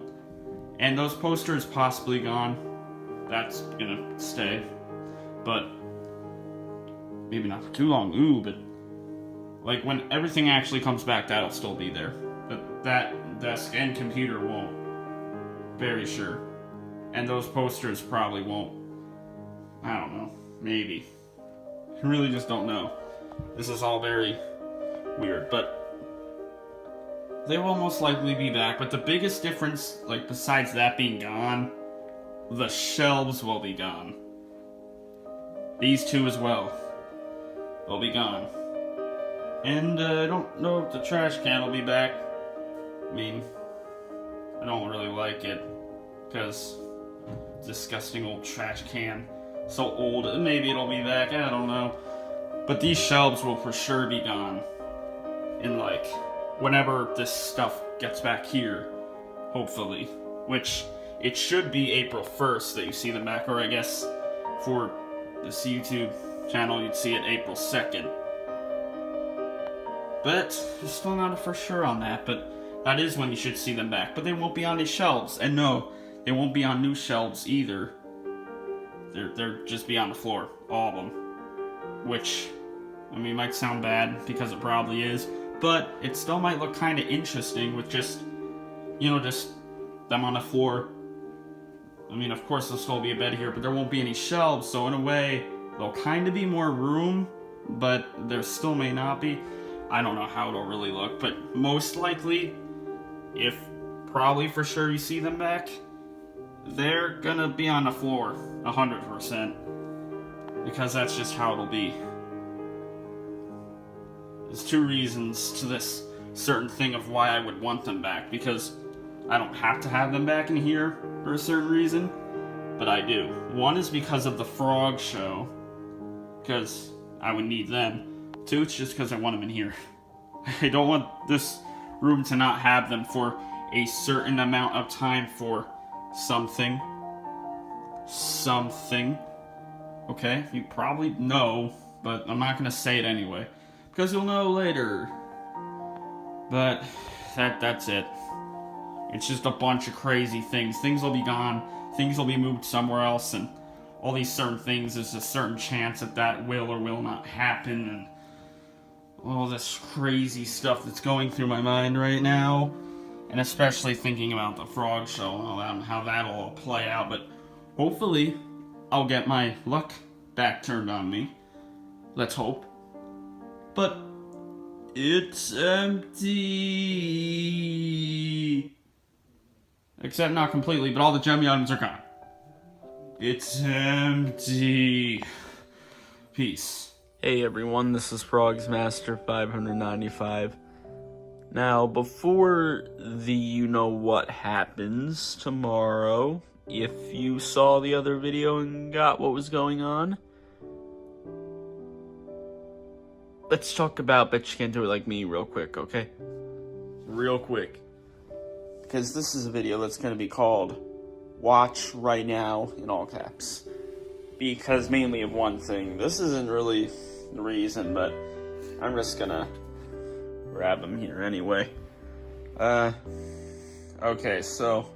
and those posters possibly gone. That's gonna stay. But maybe not for too long. Ooh, but like when everything actually comes back, that'll still be there. But that desk and computer won't. Very sure. And those posters probably won't. I don't know. Maybe. I really just don't know. This is all very weird, but they will most likely be back. But the biggest difference, like besides that being gone, the shelves will be gone. These two as well. They'll be gone. And I don't know if the trash can will be back. I mean, I don't really like it because disgusting old trash can. So old, maybe it'll be back, I don't know. But these shelves will for sure be gone. In like, whenever this stuff gets back here, hopefully. Which, it should be April 1st that you see them back, or I guess for this YouTube channel you'd see it April 2nd. But, still not for sure on that, but that is when you should see them back. But they won't be on these shelves, and no, they won't be on new shelves either. They're just be on the floor, all of them. Which, I mean, might sound bad, because it probably is, but it still might look kind of interesting with just, you know, just them on the floor. I mean, of course there'll still be a bed here, but there won't be any shelves, so in a way, there'll kind of be more room, but there still may not be. I don't know how it'll really look, but most likely, if probably for sure you see them back, they're gonna be on the floor, 100%. Because that's just how it'll be. There's two reasons to this certain thing of why I would want them back. Because I don't have to have them back in here for a certain reason, but I do. One is because of the frog show, because I would need them. Two, it's just because I want them in here. I don't want this room to not have them for a certain amount of time for something. Okay, you probably know, but I'm not gonna say it anyway, because you'll know later. But that's it. It's just a bunch of crazy things. Things will be gone, things will be moved somewhere else, and all these certain things, there's a certain chance that will or will not happen, and all this crazy stuff that's going through my mind right now, and especially thinking about the frog show and how that'll all play out. But hopefully I'll get my luck back turned on me. Let's hope. But it's empty. Except not completely, but all the gem items are gone. It's empty. Peace. Hey everyone, this is FrogzMaster 595. Now, before the you know what happens tomorrow, if you saw the other video and got what was going on, let's talk about Bet You Can't Do It Like Me real quick, okay? Real quick. Because this is a video that's going to be called Watch Right Now in all caps. Because mainly of one thing. This isn't really the reason, but I'm just gonna grab them here anyway. Okay, so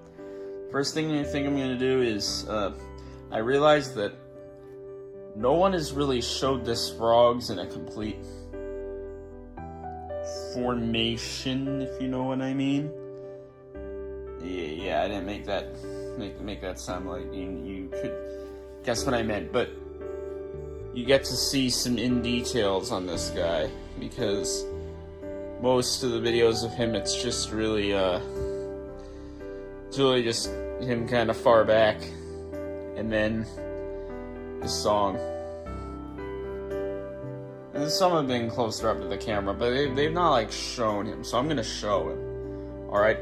first thing I think I'm gonna do is I realized that no one has really showed this frogs in a complete formation, if you know what I mean. Yeah, I didn't make that sound like you could guess what I meant, but you get to see some in details on this guy, because most of the videos of him, it's really just him kind of far back, and then his song. And some have been closer up to the camera, but they've not like shown him, so I'm gonna show him. Alright?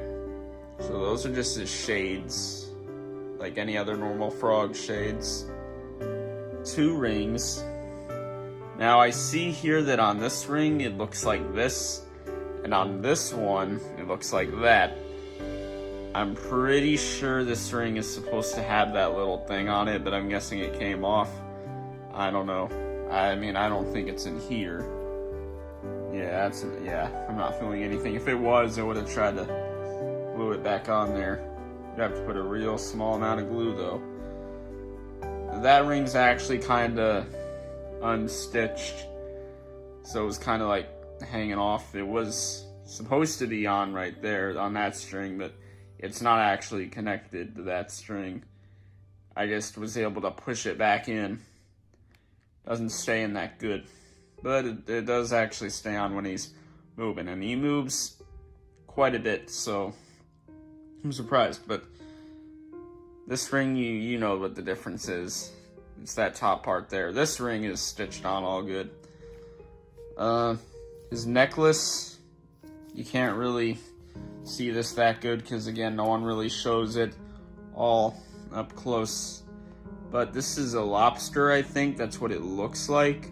So those are just his shades, like any other normal frog shades. 2 rings. Now I see here that on this ring it looks like this, and on this one it looks like that. I'm pretty sure this ring is supposed to have that little thing on it, but I'm guessing it came off. I don't know. I mean, I don't think it's in here. Yeah, I'm not feeling anything. If it was, I would have tried to glue it back on there. You have to put a real small amount of glue though. That ring's actually kind of unstitched, so it was kind of like hanging off. It was supposed to be on right there on that string, but it's not actually connected to that string. I just was able to push it back in doesn't stay in that good. But it does actually stay on when he's moving, and he moves quite a bit, so I'm surprised. But this ring, you know what the difference is. It's that top part there. This ring is stitched on all good. His necklace, you can't really see this that good because, again, no one really shows it all up close. But this is a lobster, I think. That's what it looks like.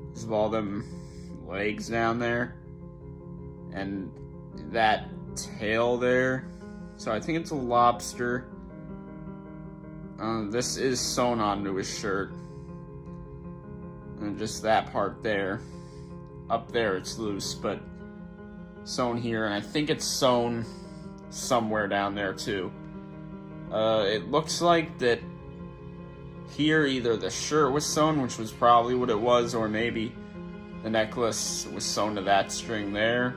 There's all them legs down there. And that tail there. So I think it's a lobster. This is sewn onto his shirt. And just that part there. Up there it's loose, but sewn here. And I think it's sewn somewhere down there too. It looks like that here either the shirt was sewn, which was probably what it was, or maybe the necklace was sewn to that string there.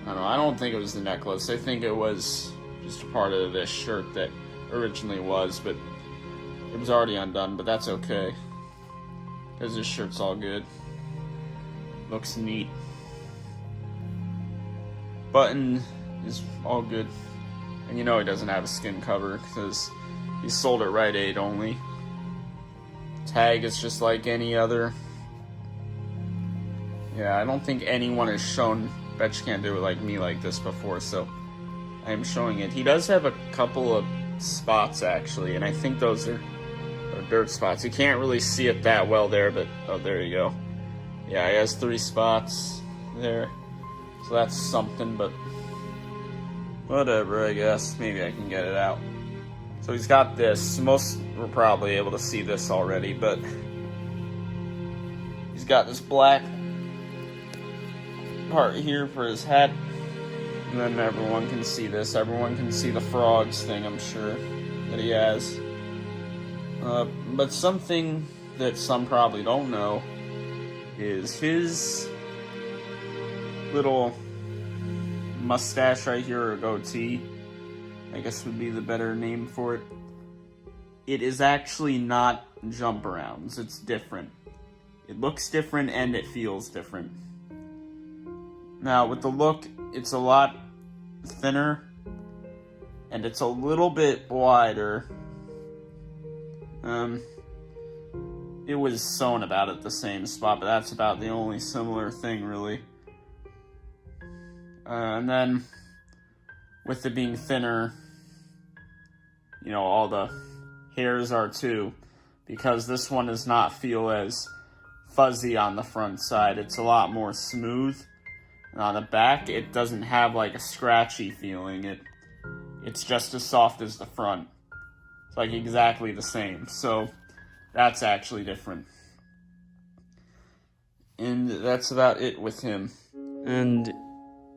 I don't know, I don't think it was the necklace. I think it was just a part of this shirt that originally was, but it was already undone, but that's okay. Because this shirt's all good. Looks neat. Button is all good. And you know he doesn't have a skin cover because he sold at Rite Aid only. Tag is just like any other. Yeah, I don't think anyone has shown Bet You Can't Do It Like Me like this before, so I am showing it. He does have a couple of spots actually, and I think those are dirt spots. You can't really see it that well there, but oh, there you go. Yeah, he has 3 spots there, so that's something, but whatever, I guess. Maybe I can get it out. So he's got this. Most were probably able to see this already, but he's got this black part here for his hat. And then everyone can see this. Everyone can see the frogs thing, I'm sure, that he has. But something that some probably don't know is his little mustache right here, or goatee, I guess would be the better name for it. It is actually not jump arounds. It's different. It looks different and it feels different. Now, with the look, it's a lot thinner and it's a little bit wider. It was sewn about at the same spot, but that's about the only similar thing, really. And then, with it being thinner, you know, all the hairs are too, because this one does not feel as fuzzy on the front side. It's a lot more smooth. And on the back, it doesn't have like a scratchy feeling. It's just as soft as the front. It's like exactly the same. So that's actually different. And that's about it with him. And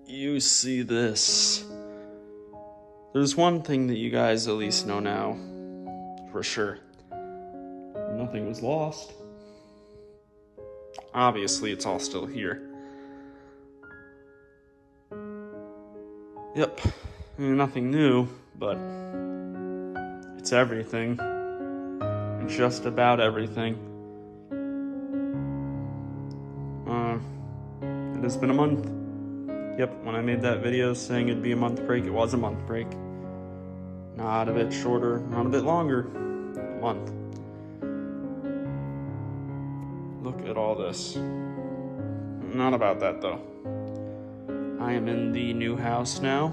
you see this. There's one thing that you guys at least know now, for sure. Nothing was lost. Obviously, it's all still here. Yep, I mean, nothing new, but it's everything. It's just about everything. It has been a month. Yep, when I made that video saying it'd be a month break, it was a month break. Not a bit shorter, not a bit longer. A month. Look at all this. Not about that, though. I am in the new house now.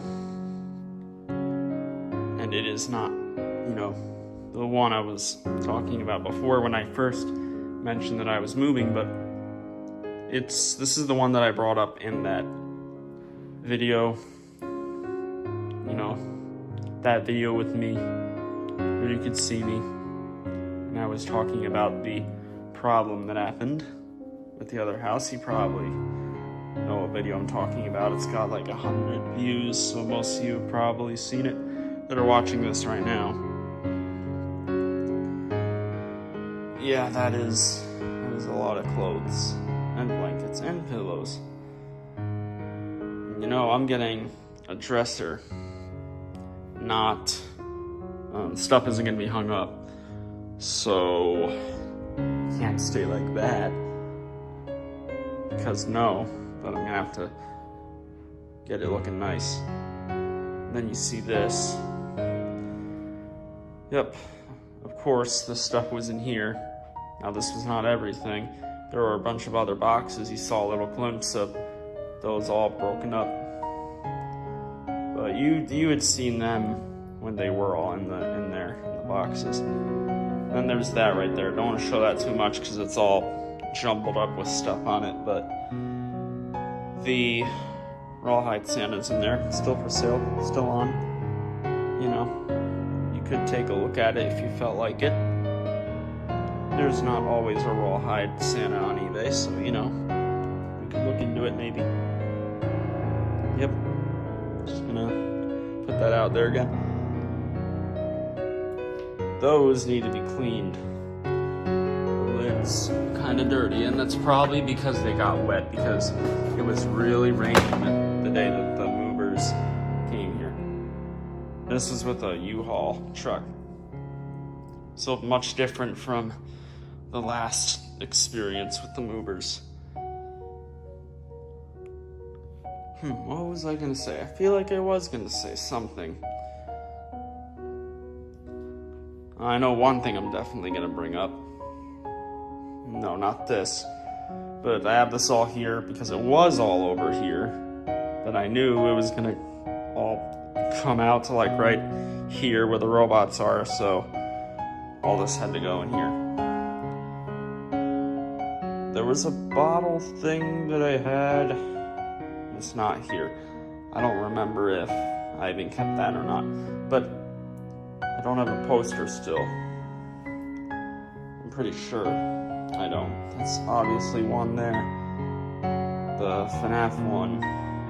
And it is not, you know, the one I was talking about before when I first mentioned that I was moving, but this is the one that I brought up in that video, you know, that video with me, where you could see me, and I was talking about the problem that happened with the other house. You probably know what video I'm talking about. It's got like 100 views, so most of you have probably seen it that are watching this right now. Yeah, that is a lot of clothes and blankets and pillows. You know, I'm getting a dresser, not stuff isn't gonna be hung up, so can't stay like that. Because no, but I'm gonna have to get it looking nice. And then you see this. Yep, of course, this stuff was in here. Now this was not everything. There were a bunch of other boxes you saw a little glimpse of. Those all broken up. But you had seen them when they were all in the boxes. Then there's that right there. Don't want to show that too much because it's all jumbled up with stuff on it. But the rawhide Santa's in there, still for sale, still on. You know, you could take a look at it if you felt like it. There's not always a rawhide Santa on eBay, so you know, we could look into it maybe. Yep, just gonna put that out there again. Those need to be cleaned. The lid's kind of dirty, and that's probably because they got wet, because it was really raining the day that the movers came here. This is with a U-Haul truck. So much different from the last experience with the movers. What was I gonna say? I feel like I was gonna say something. I know one thing I'm definitely gonna bring up. No, not this. But I have this all here because it was all over here. But I knew it was gonna all come out to like right here where the robots are, so all this had to go in here. There was a bottle thing that I had. It's not here. I don't remember if I even kept that or not. But I don't have a poster still. I'm pretty sure I don't. That's obviously one there. The FNAF one.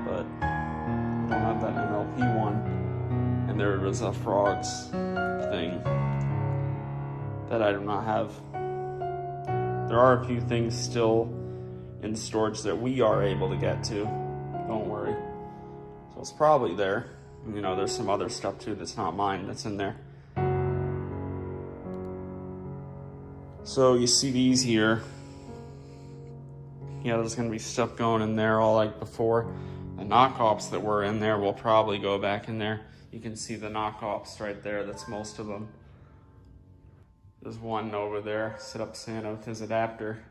But I don't have that MLP one. And there was a Frogs thing that I do not have. There are a few things still in storage that we are able to get to. Don't worry. So it's probably there. You know, there's some other stuff too that's not mine that's in there. So you see these here. Yeah, there's gonna be stuff going in there all like before. The knockoffs that were in there will probably go back in there. You can see the knockoffs right there. That's most of them. There's one over there, Sit Up Santa with his adapter.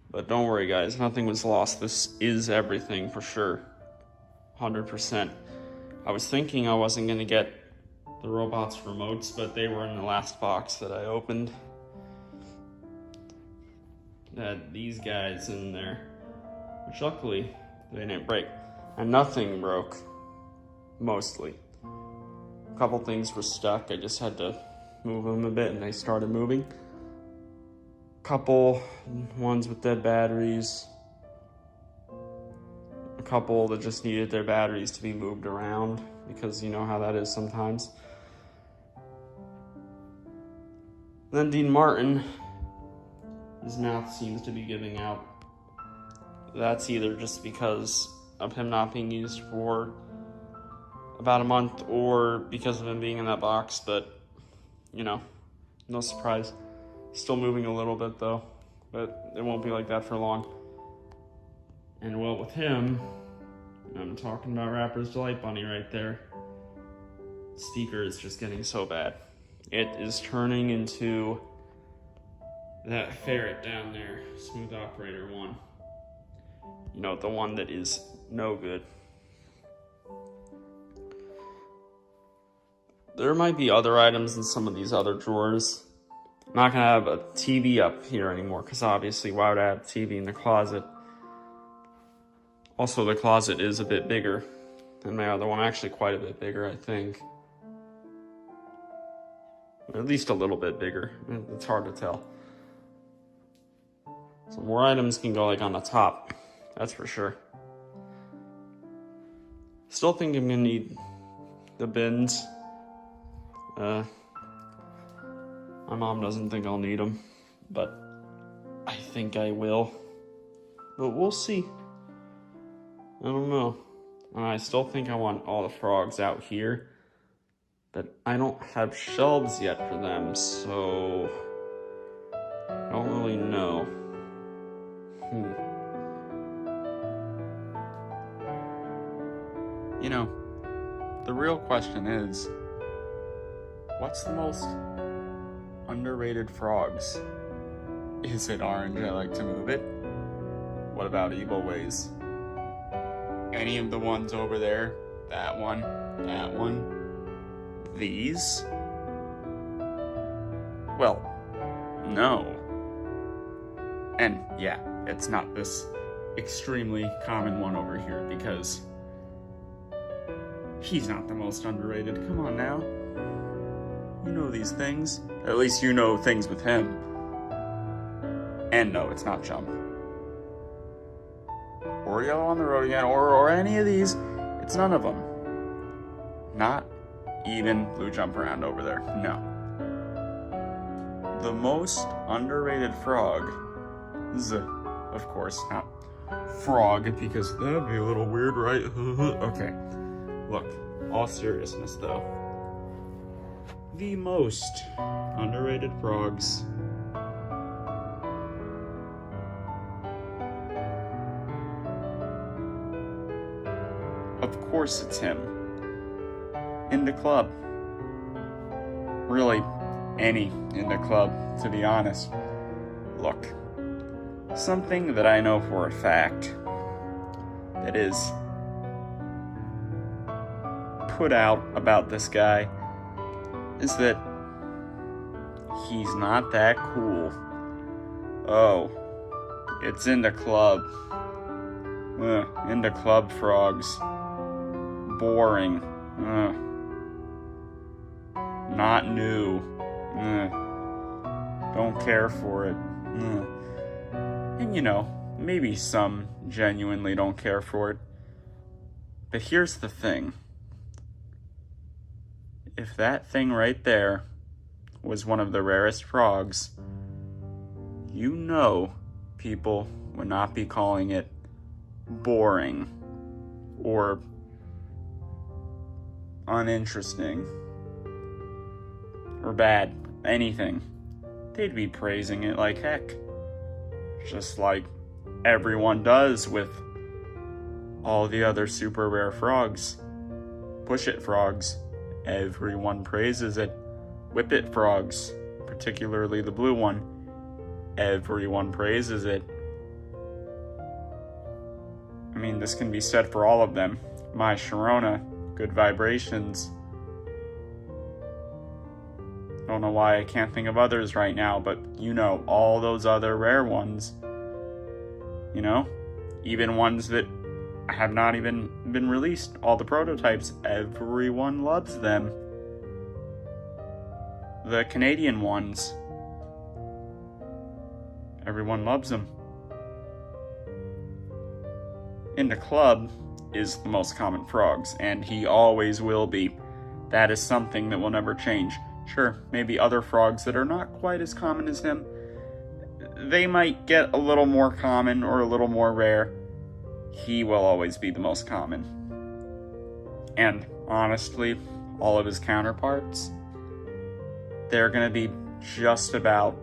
But don't worry guys, nothing was lost. This is everything for sure. 100%. I was thinking I wasn't gonna get the robots remotes, but they were in the last box that I opened. Had these guys in there, which luckily they didn't break. And nothing broke, mostly. A couple things were stuck, I just had to move them a bit and they started moving. Couple ones with dead batteries. A couple that just needed their batteries to be moved around because you know how that is sometimes. Then Dean Martin, his mouth seems to be giving out. That's either just because of him not being used for about a month or because of him being in that box, but you know, no surprise. Still moving a little bit though, but it won't be like that for long. And well, with him, I'm talking about Rapper's Delight Bunny right there. Speaker is just getting so bad. It is turning into that ferret down there, Smooth Operator 1. You know, the one that is no good. There might be other items in some of these other drawers. I'm not gonna have a TV up here anymore because obviously why would I have a TV in the closet? Also, the closet is a bit bigger than my other one, actually quite a bit bigger, I think. At least a little bit bigger. It's hard to tell. So more items can go like on the top, that's for sure. Still think I'm gonna need the bins. My mom doesn't think I'll need them, but I think I will. But we'll see. I don't know. And I still think I want all the frogs out here, but I don't have shelves yet for them, so I don't really know. You know, the real question is, what's the most underrated frogs? Is it Orange, I Like to Move It? What about Evil Ways? Any of the ones over there? That one? These? Well, no. And yeah, it's not this extremely common one over here because he's not the most underrated. Come on now. You know these things. At least you know things with him. And no, it's not Jump. Or Yellow on the Road Again, or any of these. It's none of them. Not even Blue Jump Around over there. No. The most underrated frog is, of course, not Frog, because that'd be a little weird, right? Okay. Look, all seriousness though. The most underrated frogs. Of course it's him. In the club. Really, any in the club, to be honest. Look, something that I know for a fact that is put out about this guy is that he's not that cool. Oh, it's in the club. In the club, frogs. Boring. Not new. Don't care for it. And you know, maybe some genuinely don't care for it. But here's the thing. If that thing right there was one of the rarest frogs, you know people would not be calling it boring or uninteresting or bad, anything. They'd be praising it like heck. Just like everyone does with all the other super rare frogs. Push It frogs. Everyone praises it. Whip It frogs, particularly the blue one. Everyone praises it. I mean, this can be said for all of them. My Sharona, Good Vibrations. Don't know why I can't think of others right now, but you know, all those other rare ones. You know? Even ones that have not even been released. All the prototypes, everyone loves them. The Canadian ones, everyone loves them. In the club is the most common frogs, and he always will be. That is something that will never change. Sure, maybe other frogs that are not quite as common as him, they might get a little more common or a little more rare. He will always be the most common. And honestly, all of his counterparts, they're gonna be just about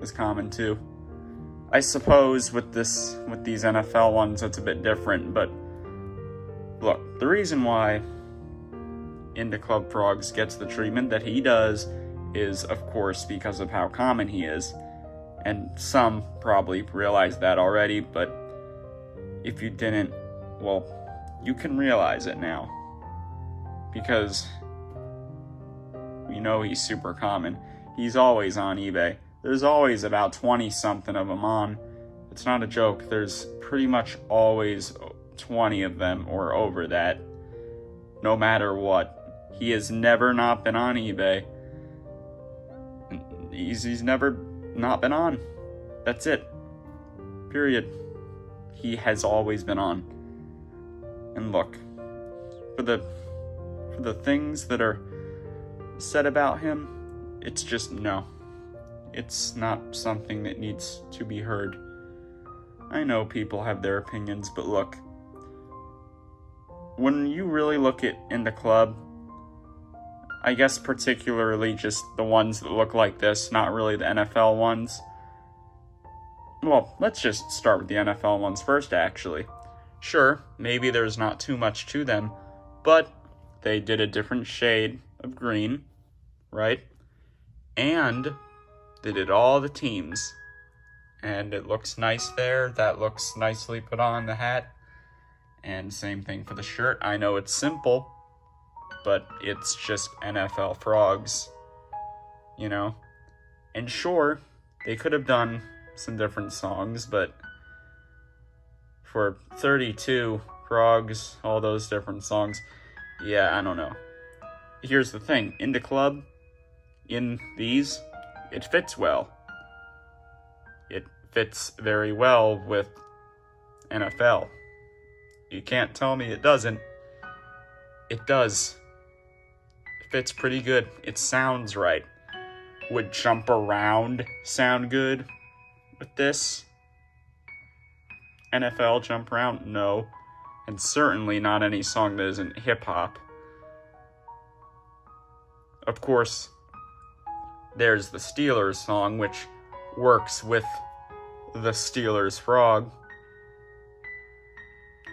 as common too. I suppose with these NFL ones, it's a bit different, but look, the reason why Indie Club Frogs gets the treatment that he does is, of course, because of how common he is. And some probably realize that already, but if you didn't, well, you can realize it now. Because you know he's super common. He's always on eBay. There's always about 20-something of them on. It's not a joke. There's pretty much always 20 of them or over that. No matter what. He has never not been on eBay. He's never not been on. That's it. Period. He has always been on. And look, for the things that are said about him, it's just no. It's not something that needs to be heard. I know people have their opinions, but look, when you really look at In the Club, I guess particularly just the ones that look like this, not really the NFL ones. Well, let's just start with the NFL ones first, actually. Sure, maybe there's not too much to them, but they did a different shade of green, right? And they did all the teams. And it looks nice there. That looks nicely put on the hat. And same thing for the shirt. I know it's simple, but it's just NFL Frogs, you know? And sure, they could have done some different songs, but for 32 Frogs, all those different songs, yeah, I don't know. Here's the thing, in the club, in these, it fits well. It fits very well with NFL. You can't tell me it doesn't. It does. It fits pretty good. It sounds right. Would Jump Around sound good with this? NFL Jump Around? No. And certainly not any song that isn't hip-hop. Of course, there's the Steelers song, which works with the Steelers frog.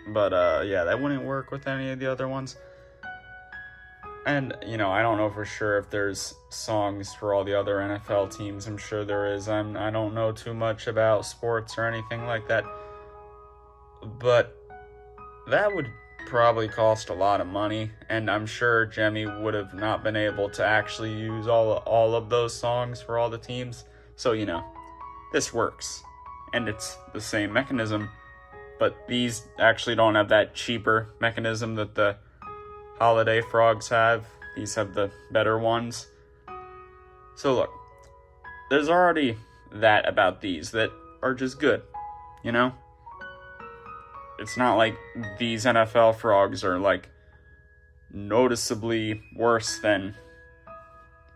But, yeah, that wouldn't work with any of the other ones. And, you know, I don't know for sure if there's songs for all the other NFL teams. I'm sure there is. I don't know too much about sports or anything like that. But that would probably cost a lot of money. And I'm sure Jemmy would have not been able to actually use all of those songs for all the teams. So, you know, this works. And it's the same mechanism. But these actually don't have that cheaper mechanism that the holiday frogs have. These have the better ones. So look, there's already that about these that are just good, you know? It's not like these NFL frogs are like noticeably worse than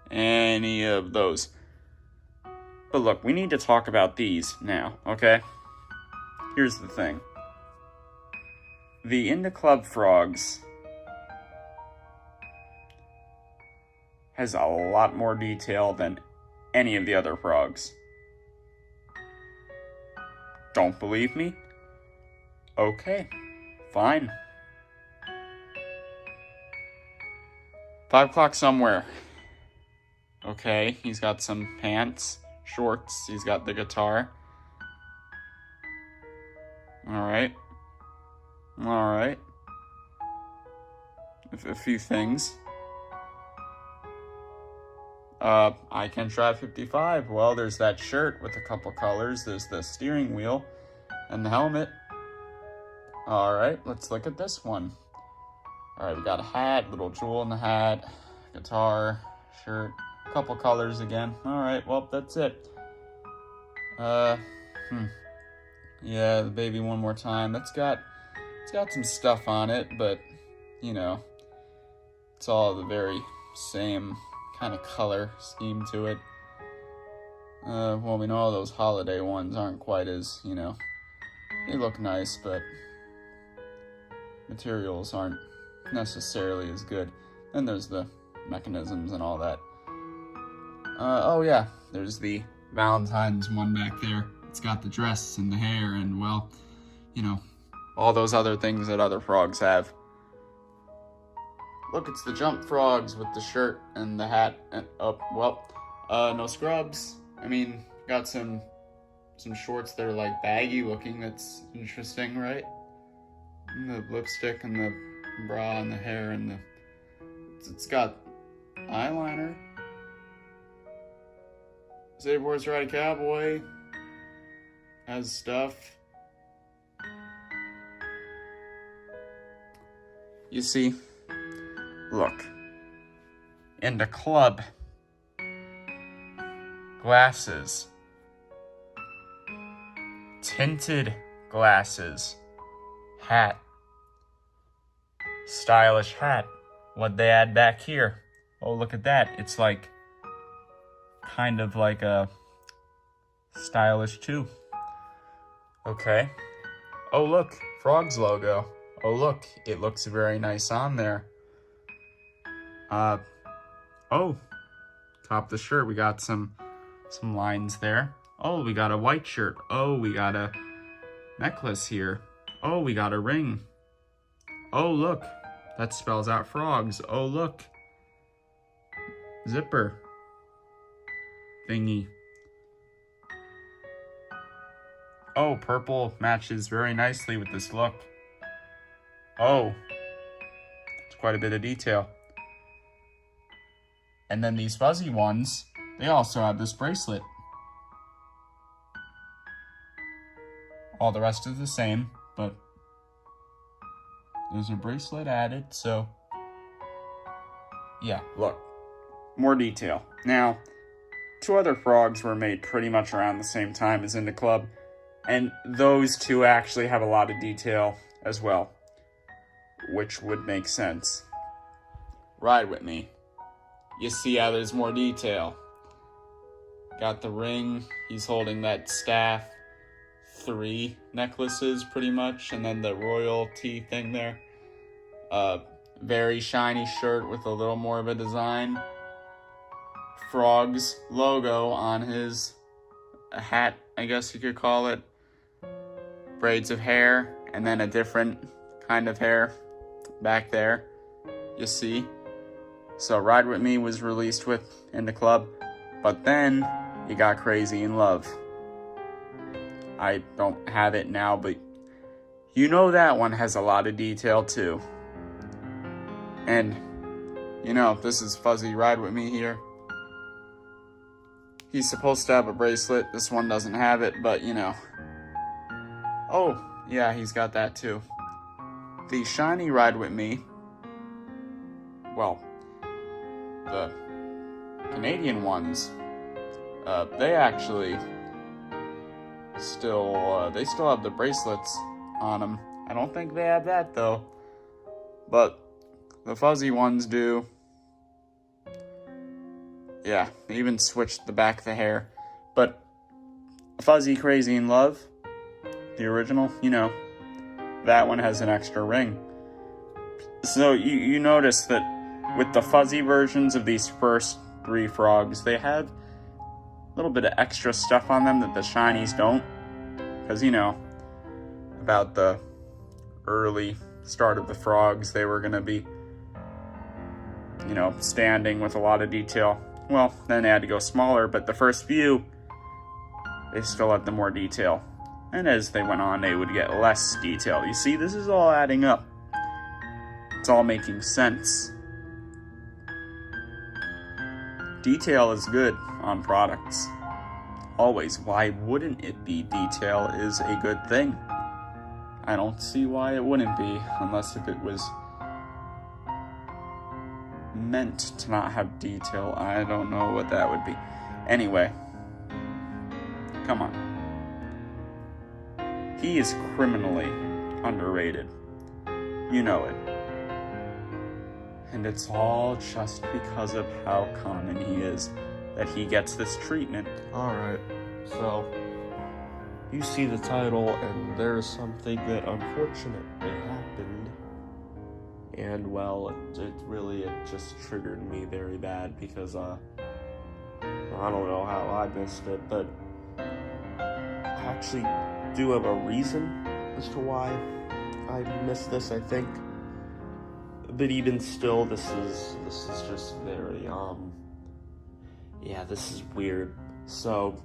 any of those. But look, we need to talk about these now, okay? Here's the thing. The In the Club Frogs has a lot more detail than any of the other frogs. Don't believe me? Okay, fine. 5 o'clock somewhere. Okay, he's got some pants, shorts, he's got the guitar. Alright. A few things. I can try 55. Well, there's that shirt with a couple colors. There's the steering wheel and the helmet. Alright, let's look at this one. Alright, we got a hat, little jewel in the hat, guitar, shirt, a couple colors again. Alright, well, that's it. Yeah, the baby one more time. It's got some stuff on it, but, you know, it's all the very same kind of color scheme to it. Well, we know all those holiday ones aren't quite as, you know, they look nice, but materials aren't necessarily as good. Then there's the mechanisms and all that. Oh yeah, there's the Valentine's one back there. It's got the dress and the hair and, well, you know, all those other things that other frogs have. Look, it's the Jump Frogs with the shirt and the hat and, no scrubs. I mean, got some shorts that are like baggy looking. That's interesting, right? And the lipstick and the bra and the hair and it's got eyeliner. Say Boys Ride a Cowboy has stuff. You see, look, in the club, glasses, tinted glasses, hat, stylish hat. What'd they add back here? Oh, look at that. It's like, kind of like a stylish too. Okay. Oh, look, Frog's logo. Oh, look, it looks very nice on there. Oh, top of the shirt, we got some lines there. Oh, we got a white shirt. Oh, we got a necklace here. Oh, we got a ring. Oh, look, that spells out frogs. Oh, look, zipper thingy. Oh, purple matches very nicely with this look. Oh, it's quite a bit of detail. And then these fuzzy ones, they also have this bracelet. All the rest is the same, but there's a bracelet added, so yeah, look, more detail. Now, 2 other frogs were made pretty much around the same time as in the club, and those 2 actually have a lot of detail as well, which would make sense. Ride with me. You see how there's more detail. Got the ring, he's holding that staff, 3 necklaces pretty much, and then the royalty thing there. Very shiny shirt with a little more of a design. Frog's logo on his hat, I guess you could call it. Braids of hair, and then a different kind of hair back there, you see. So Ride With Me was released with in the club, but then you got Crazy in Love. I don't have it now, but you know that one has a lot of detail too. And, you know, this is Fuzzy Ride With Me here. He's supposed to have a bracelet. This one doesn't have it, but, you know. Oh, yeah, he's got that too. The shiny Ride With Me, well, the Canadian ones, they actually still have the bracelets on them. I don't think they have that though, but the fuzzy ones do. Yeah, they even switched the back of the hair. But Fuzzy Crazy in Love, the original, you know, that one has an extra ring. So you notice that with the fuzzy versions of these first 3 frogs, they have a little bit of extra stuff on them that the shinies don't. Because, you know, about the early start of the frogs, they were going to be, you know, standing with a lot of detail. Well, then they had to go smaller, but the first few, they still had the more detail. And as they went on, they would get less detail. You see, this is all adding up. It's all making sense. Detail is good on products. Always. Why wouldn't it be? Detail is a good thing. I don't see why it wouldn't be, unless if it was meant to not have detail. I don't know what that would be. Anyway, come on. He is criminally underrated. You know it. And it's all just because of how common he is that he gets this treatment. Alright, so you see the title, and there's something that unfortunately happened. And well, it just triggered me very bad because I don't know how I missed it, but I actually do have a reason as to why I missed this, I think. But even still, this is just very, yeah, this is weird. So,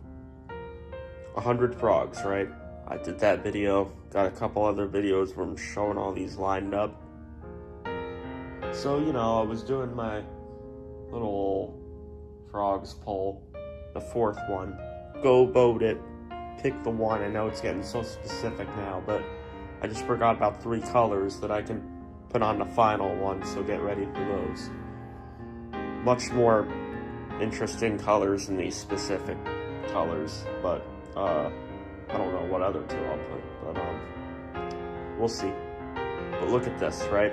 100 frogs, right? I did that video, got a couple other videos where I'm showing all these lined up. So, you know, I was doing my little frogs poll, the 4th one. Go vote it, pick the one. I know it's getting so specific now, but I just forgot about 3 colors that I can put on the final one, so get ready for those. Much more interesting colors than these specific colors, but I don't know what other 2 I'll put, but we'll see. But look at this, right?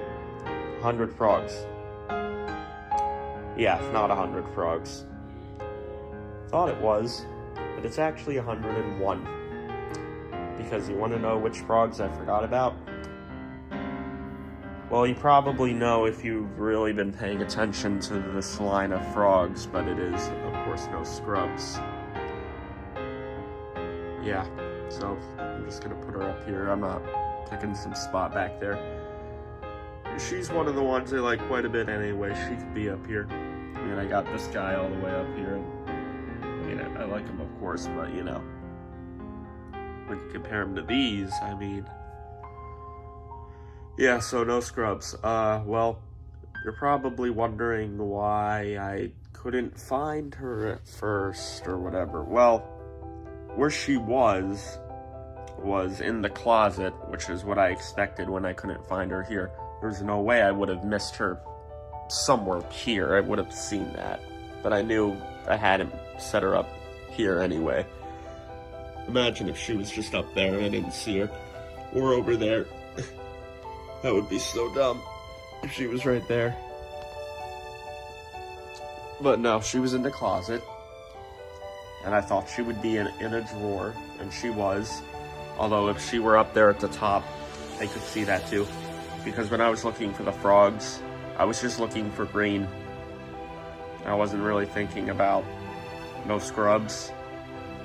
100 frogs. Yeah, not 100 frogs. Thought it was, but it's actually 101. Because you want to know which frogs I forgot about? Well, you probably know if you've really been paying attention to this line of frogs, but it is, of course, no scrubs. Yeah, so I'm just gonna put her up here. I'm not picking some spot back there. She's one of the ones I like quite a bit anyway. She could be up here. I mean, I got this guy all the way up here. And, I mean, I like him, of course, but, you know, when you compare him to these, I mean... Yeah, so no scrubs. Well, you're probably wondering why I couldn't find her at first or whatever. Well, where she was in the closet, which is what I expected when I couldn't find her here. There's no way I would have missed her somewhere here. I would have seen that. But I knew I hadn't set her up here anyway. Imagine if she was just up there and I didn't see her. Or over there. That would be so dumb if she was right there. But no, she was in the closet. And I thought she would be in a drawer. And she was. Although if she were up there at the top, I could see that too. Because when I was looking for the frogs, I was just looking for green. I wasn't really thinking about no scrubs.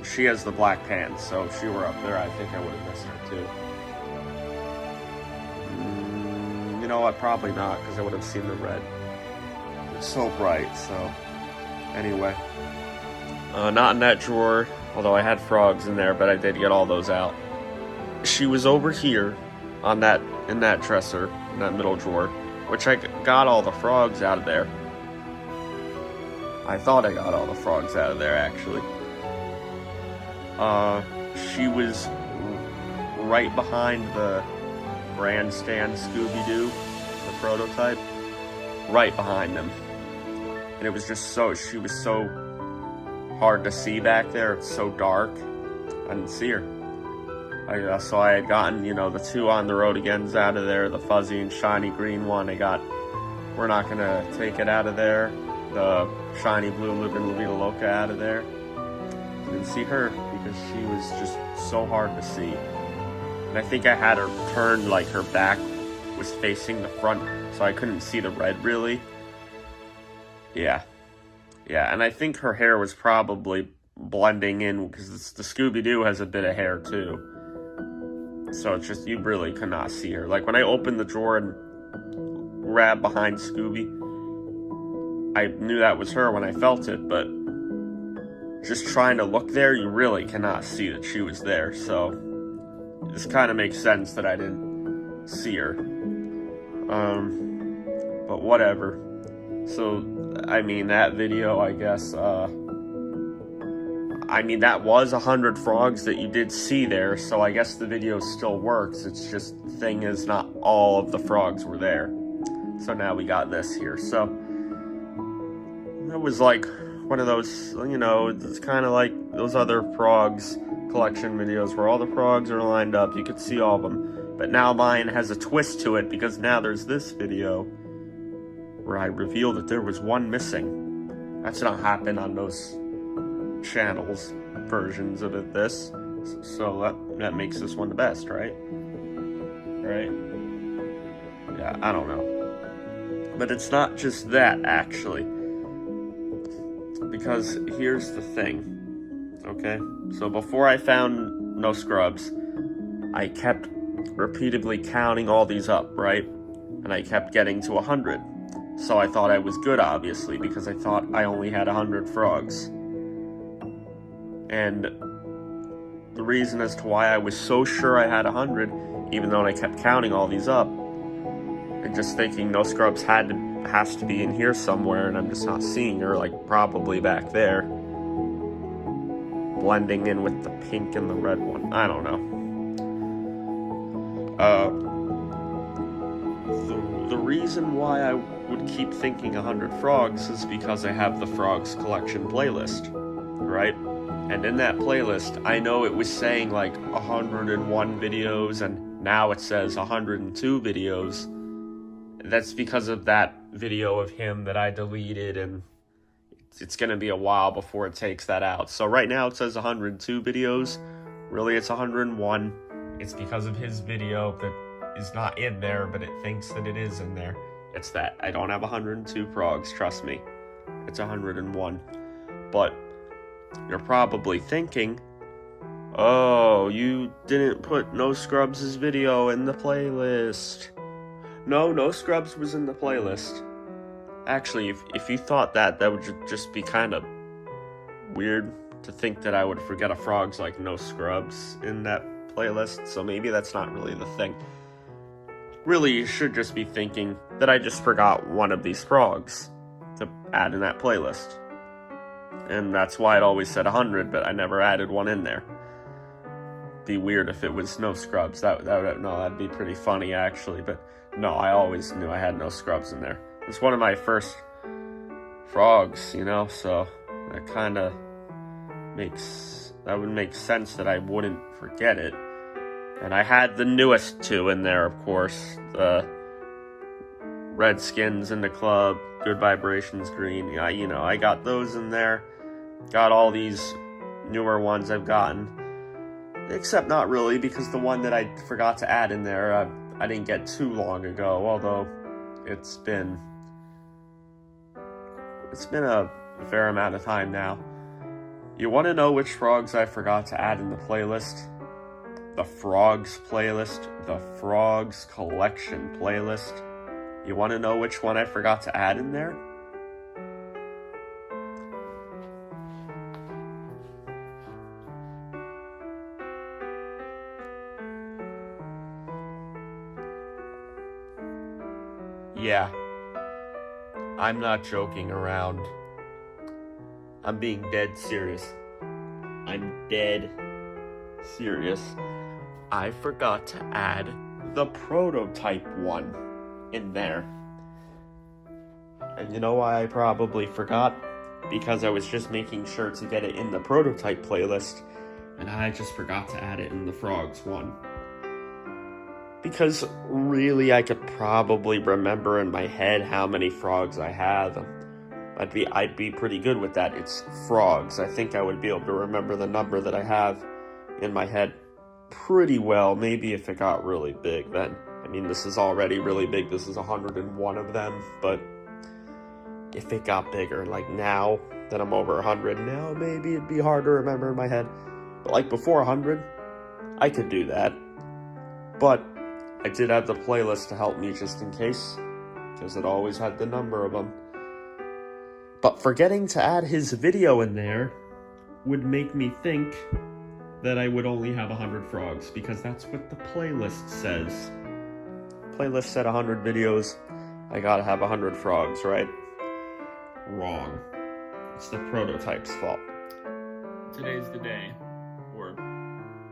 She has the black pants, so if she were up there, I think I would have missed her too. You know what? Probably not, because I would have seen the red. It's so bright, so... Anyway. Not in that drawer, although I had frogs in there, but I did get all those out. She was over here, in that dresser, in that middle drawer, which I got all the frogs out of there. I thought I got all the frogs out of there, actually. She was right behind the grandstand Scooby-Doo, the prototype, right behind them. And it was just she was so hard to see back there, it's so dark, I didn't see her. So I had gotten, you know, the two on the road agains out of there, the fuzzy and shiny green one. We're not gonna take it out of there. The shiny blue Living La Vida Loca out of there. Didn't see her because she was just so hard to see. And I think I had her turned like her back was facing the front, so I couldn't see the red really. Yeah, and I think her hair was probably blending in because the Scooby-Doo has a bit of hair too. So it's just, you really could not see her. Like when I opened the drawer and grabbed behind Scooby, I knew that was her when I felt it, but just trying to look there, you really cannot see that she was there. So this kind of makes sense that I didn't see her. But whatever. So, I mean, that video, I guess, I mean, that was 100 frogs that you did see there, so I guess the video still works. It's just, the thing is, not all of the frogs were there. So now we got this here. So, it was like one of those, you know, it's kind of like those other frogs collection videos where all the frogs are lined up. You could see all of them. But now mine has a twist to it because now there's this video where I reveal that there was one missing. That's not happened on those channels versions of it. So that makes this one the best, right? Yeah, I don't know, but it's not just that actually, because here's the thing. Okay, so before I found no scrubs, I kept repeatedly counting all these up, right? And I kept getting to 100. So I thought I was good, obviously, because I thought I only had 100 frogs. And the reason as to why I was so sure I had 100, even though I kept counting all these up, and just thinking no scrubs has to be in here somewhere, and I'm just not seeing her, like probably back there, blending in with the pink and the red one. I don't know. The reason why I would keep thinking 100 frogs is because I have the Frogs collection playlist, right? And in that playlist, I know it was saying like 101 videos, and now it says 102 videos. That's because of that video of him that I deleted, and it's going to be a while before it takes that out. So right now it says 102 videos. Really, it's 101. It's because of his video that is not in there, but it thinks that it is in there. It's that. I don't have 102 frogs, trust me. It's 101. But you're probably thinking, oh, you didn't put No Scrubs' video in the playlist. No, No Scrubs was in the playlist. Actually, if you thought that would just be kind of weird to think that I would forget a Frogs like No Scrubs in that playlist, so maybe that's not really the thing. Really, you should just be thinking that I just forgot one of these frogs to add in that playlist. And that's why it always said 100, but I never added one in there. Be weird if it was No Scrubs. That'd be pretty funny actually, but no, I always knew I had No Scrubs in there. It's one of my first frogs, you know, so that kind of would make sense that I wouldn't forget it. And I had the newest two in there, of course, the Redskins in the club, Good Vibrations Green. I got those in there. Got all these newer ones I've gotten. Except not really, because the one that I forgot to add in there, I didn't get too long ago, although it's been a fair amount of time now. You want to know which frogs I forgot to add in the playlist? The Frogs playlist, the Frogs collection playlist. You want to know which one I forgot to add in there? Yeah, I'm not joking around. I'm being dead serious. I'm dead serious. I forgot to add the prototype one in there. And you know why I probably forgot? Because I was just making sure to get it in the prototype playlist, and I just forgot to add it in the Frogs one. Because really, I could probably remember in my head how many frogs I have. I'd be pretty good with that. It's frogs. I think I would be able to remember the number that I have in my head pretty well. Maybe if it got really big, then. I mean, this is already really big. This is 101 of them. But if it got bigger, like now that I'm over 100, now maybe it'd be hard to remember in my head. But like before 100, I could do that. But I did have the playlist to help me just in case, because it always had the number of them. But forgetting to add his video in there would make me think that I would only have 100 frogs, because that's what the playlist says. Playlist said 100 videos, I gotta have 100 frogs, right? Wrong. It's the prototype's fault. Today's the day, or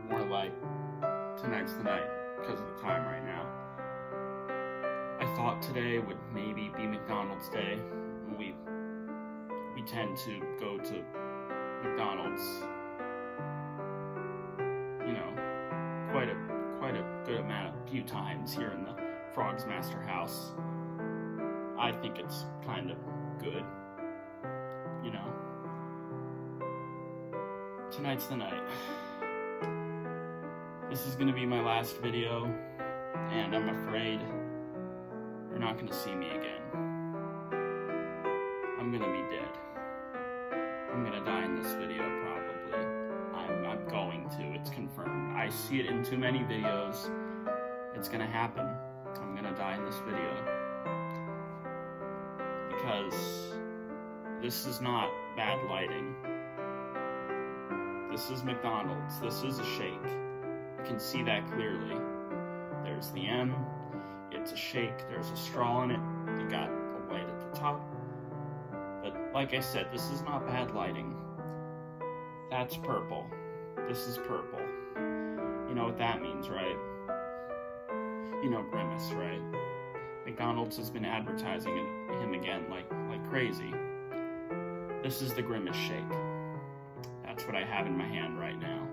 more like tonight's the night, because of the time right now. I thought today would maybe be McDonald's day. We tend to go to McDonald's, you know, quite a good amount, a few times here in the FrogzMaster house. I think it's kind of good, you know. Tonight's the night. This is gonna be my last video, and I'm afraid you're not gonna see me again. I'm gonna be dead. I'm gonna die in this video, probably. I'm going to, it's confirmed. I see it in too many videos. It's gonna happen. I'm gonna die in this video. Because this is not bad lighting. This is McDonald's. This is a shake. You can see that clearly. There's the M. It's a shake. There's a straw in it. You got a light at the top. But like I said, this is not bad lighting. That's purple. This is purple. You know what that means, right? You know Grimace, right? McDonald's has been advertising him again like crazy. This is the Grimace shake. That's what I have in my hand right now.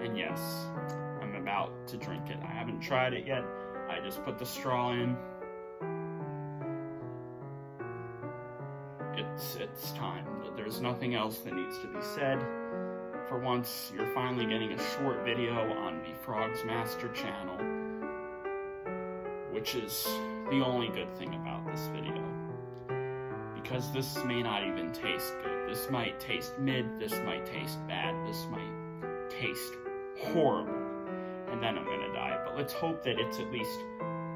And yes, I'm about to drink it. I haven't tried it yet. I just put the straw in. It's time. There's nothing else that needs to be said. For once, you're finally getting a short video on the FrogzMaster channel. which is the only good thing about this video. Because this may not even taste good. This might taste mid, this might taste bad, this might taste horrible. And then I'm gonna die. But let's hope that it's at least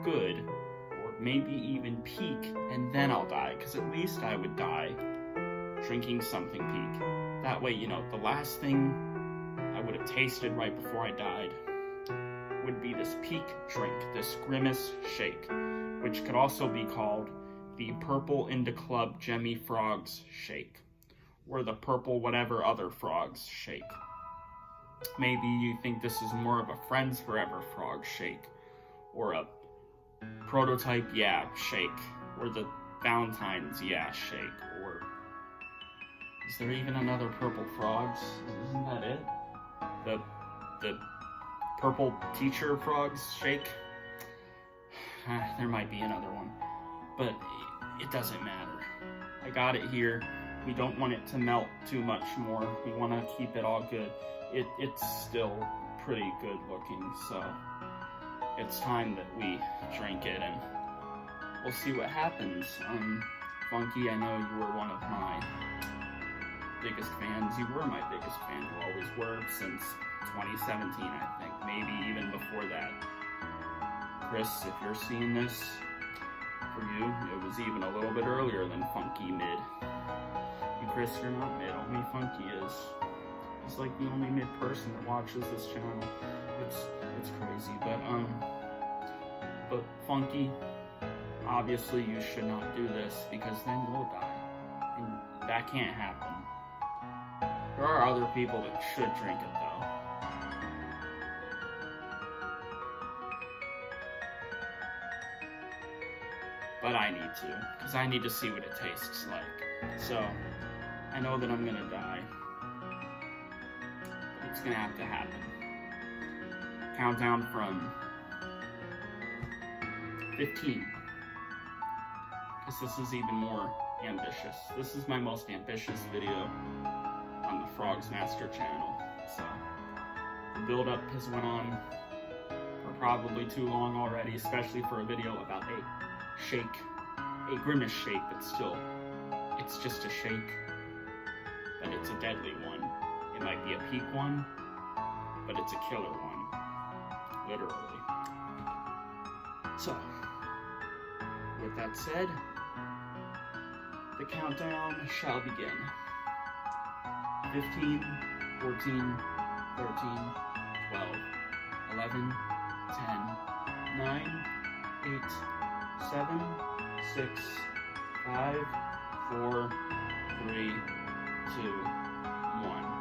good, or maybe even peak, and then I'll die. Because at least I would die drinking something peak. That way, you know, the last thing I would have tasted right before I died would be this peak drink, this Grimace shake, which could also be called the Purple Into Club Jemmy Frogs shake, or the Purple Whatever Other Frogs shake. Maybe you think this is more of a Friends Forever Frog shake, or a Prototype Yeah shake, or the Valentine's Yeah shake, or is there even another Purple Frogs? Isn't that it? The Purple Teacher Frogs shake? There might be another one, but it doesn't matter. I got it here. We don't want it to melt too much more. We want to keep it all good. It's still pretty good looking, so it's time that we drink it, and we'll see what happens. Funky, I know you were one of my biggest fans. You were my biggest fan. You always were since 2017, I think. Maybe even before that. Chris, if you're seeing this, for you, it was even a little bit earlier than Funky mid. And Chris, you're not mid. Only Funky is. He's like the only mid person that watches this channel. It's crazy, but Funky, obviously you should not do this, because then you'll die, and that can't happen. There are other people that should drink it though. But I need to, because I need to see what it tastes like. So, I know that I'm gonna die. But it's gonna have to happen. Countdown from 15. Because this is even more ambitious. This is my most ambitious video on the FrogzMaster channel. So, the build-up has went on for probably too long already, especially for a video about a shake, a Grimace shake, but still, it's just a shake, but it's a deadly one. It might be a peak one, but it's a killer one, literally. So, with that said, the countdown shall begin. 15, 14, 13, 12, 11, 10, 9, 8, 7, 6, 5, 4, 3, 2, 1.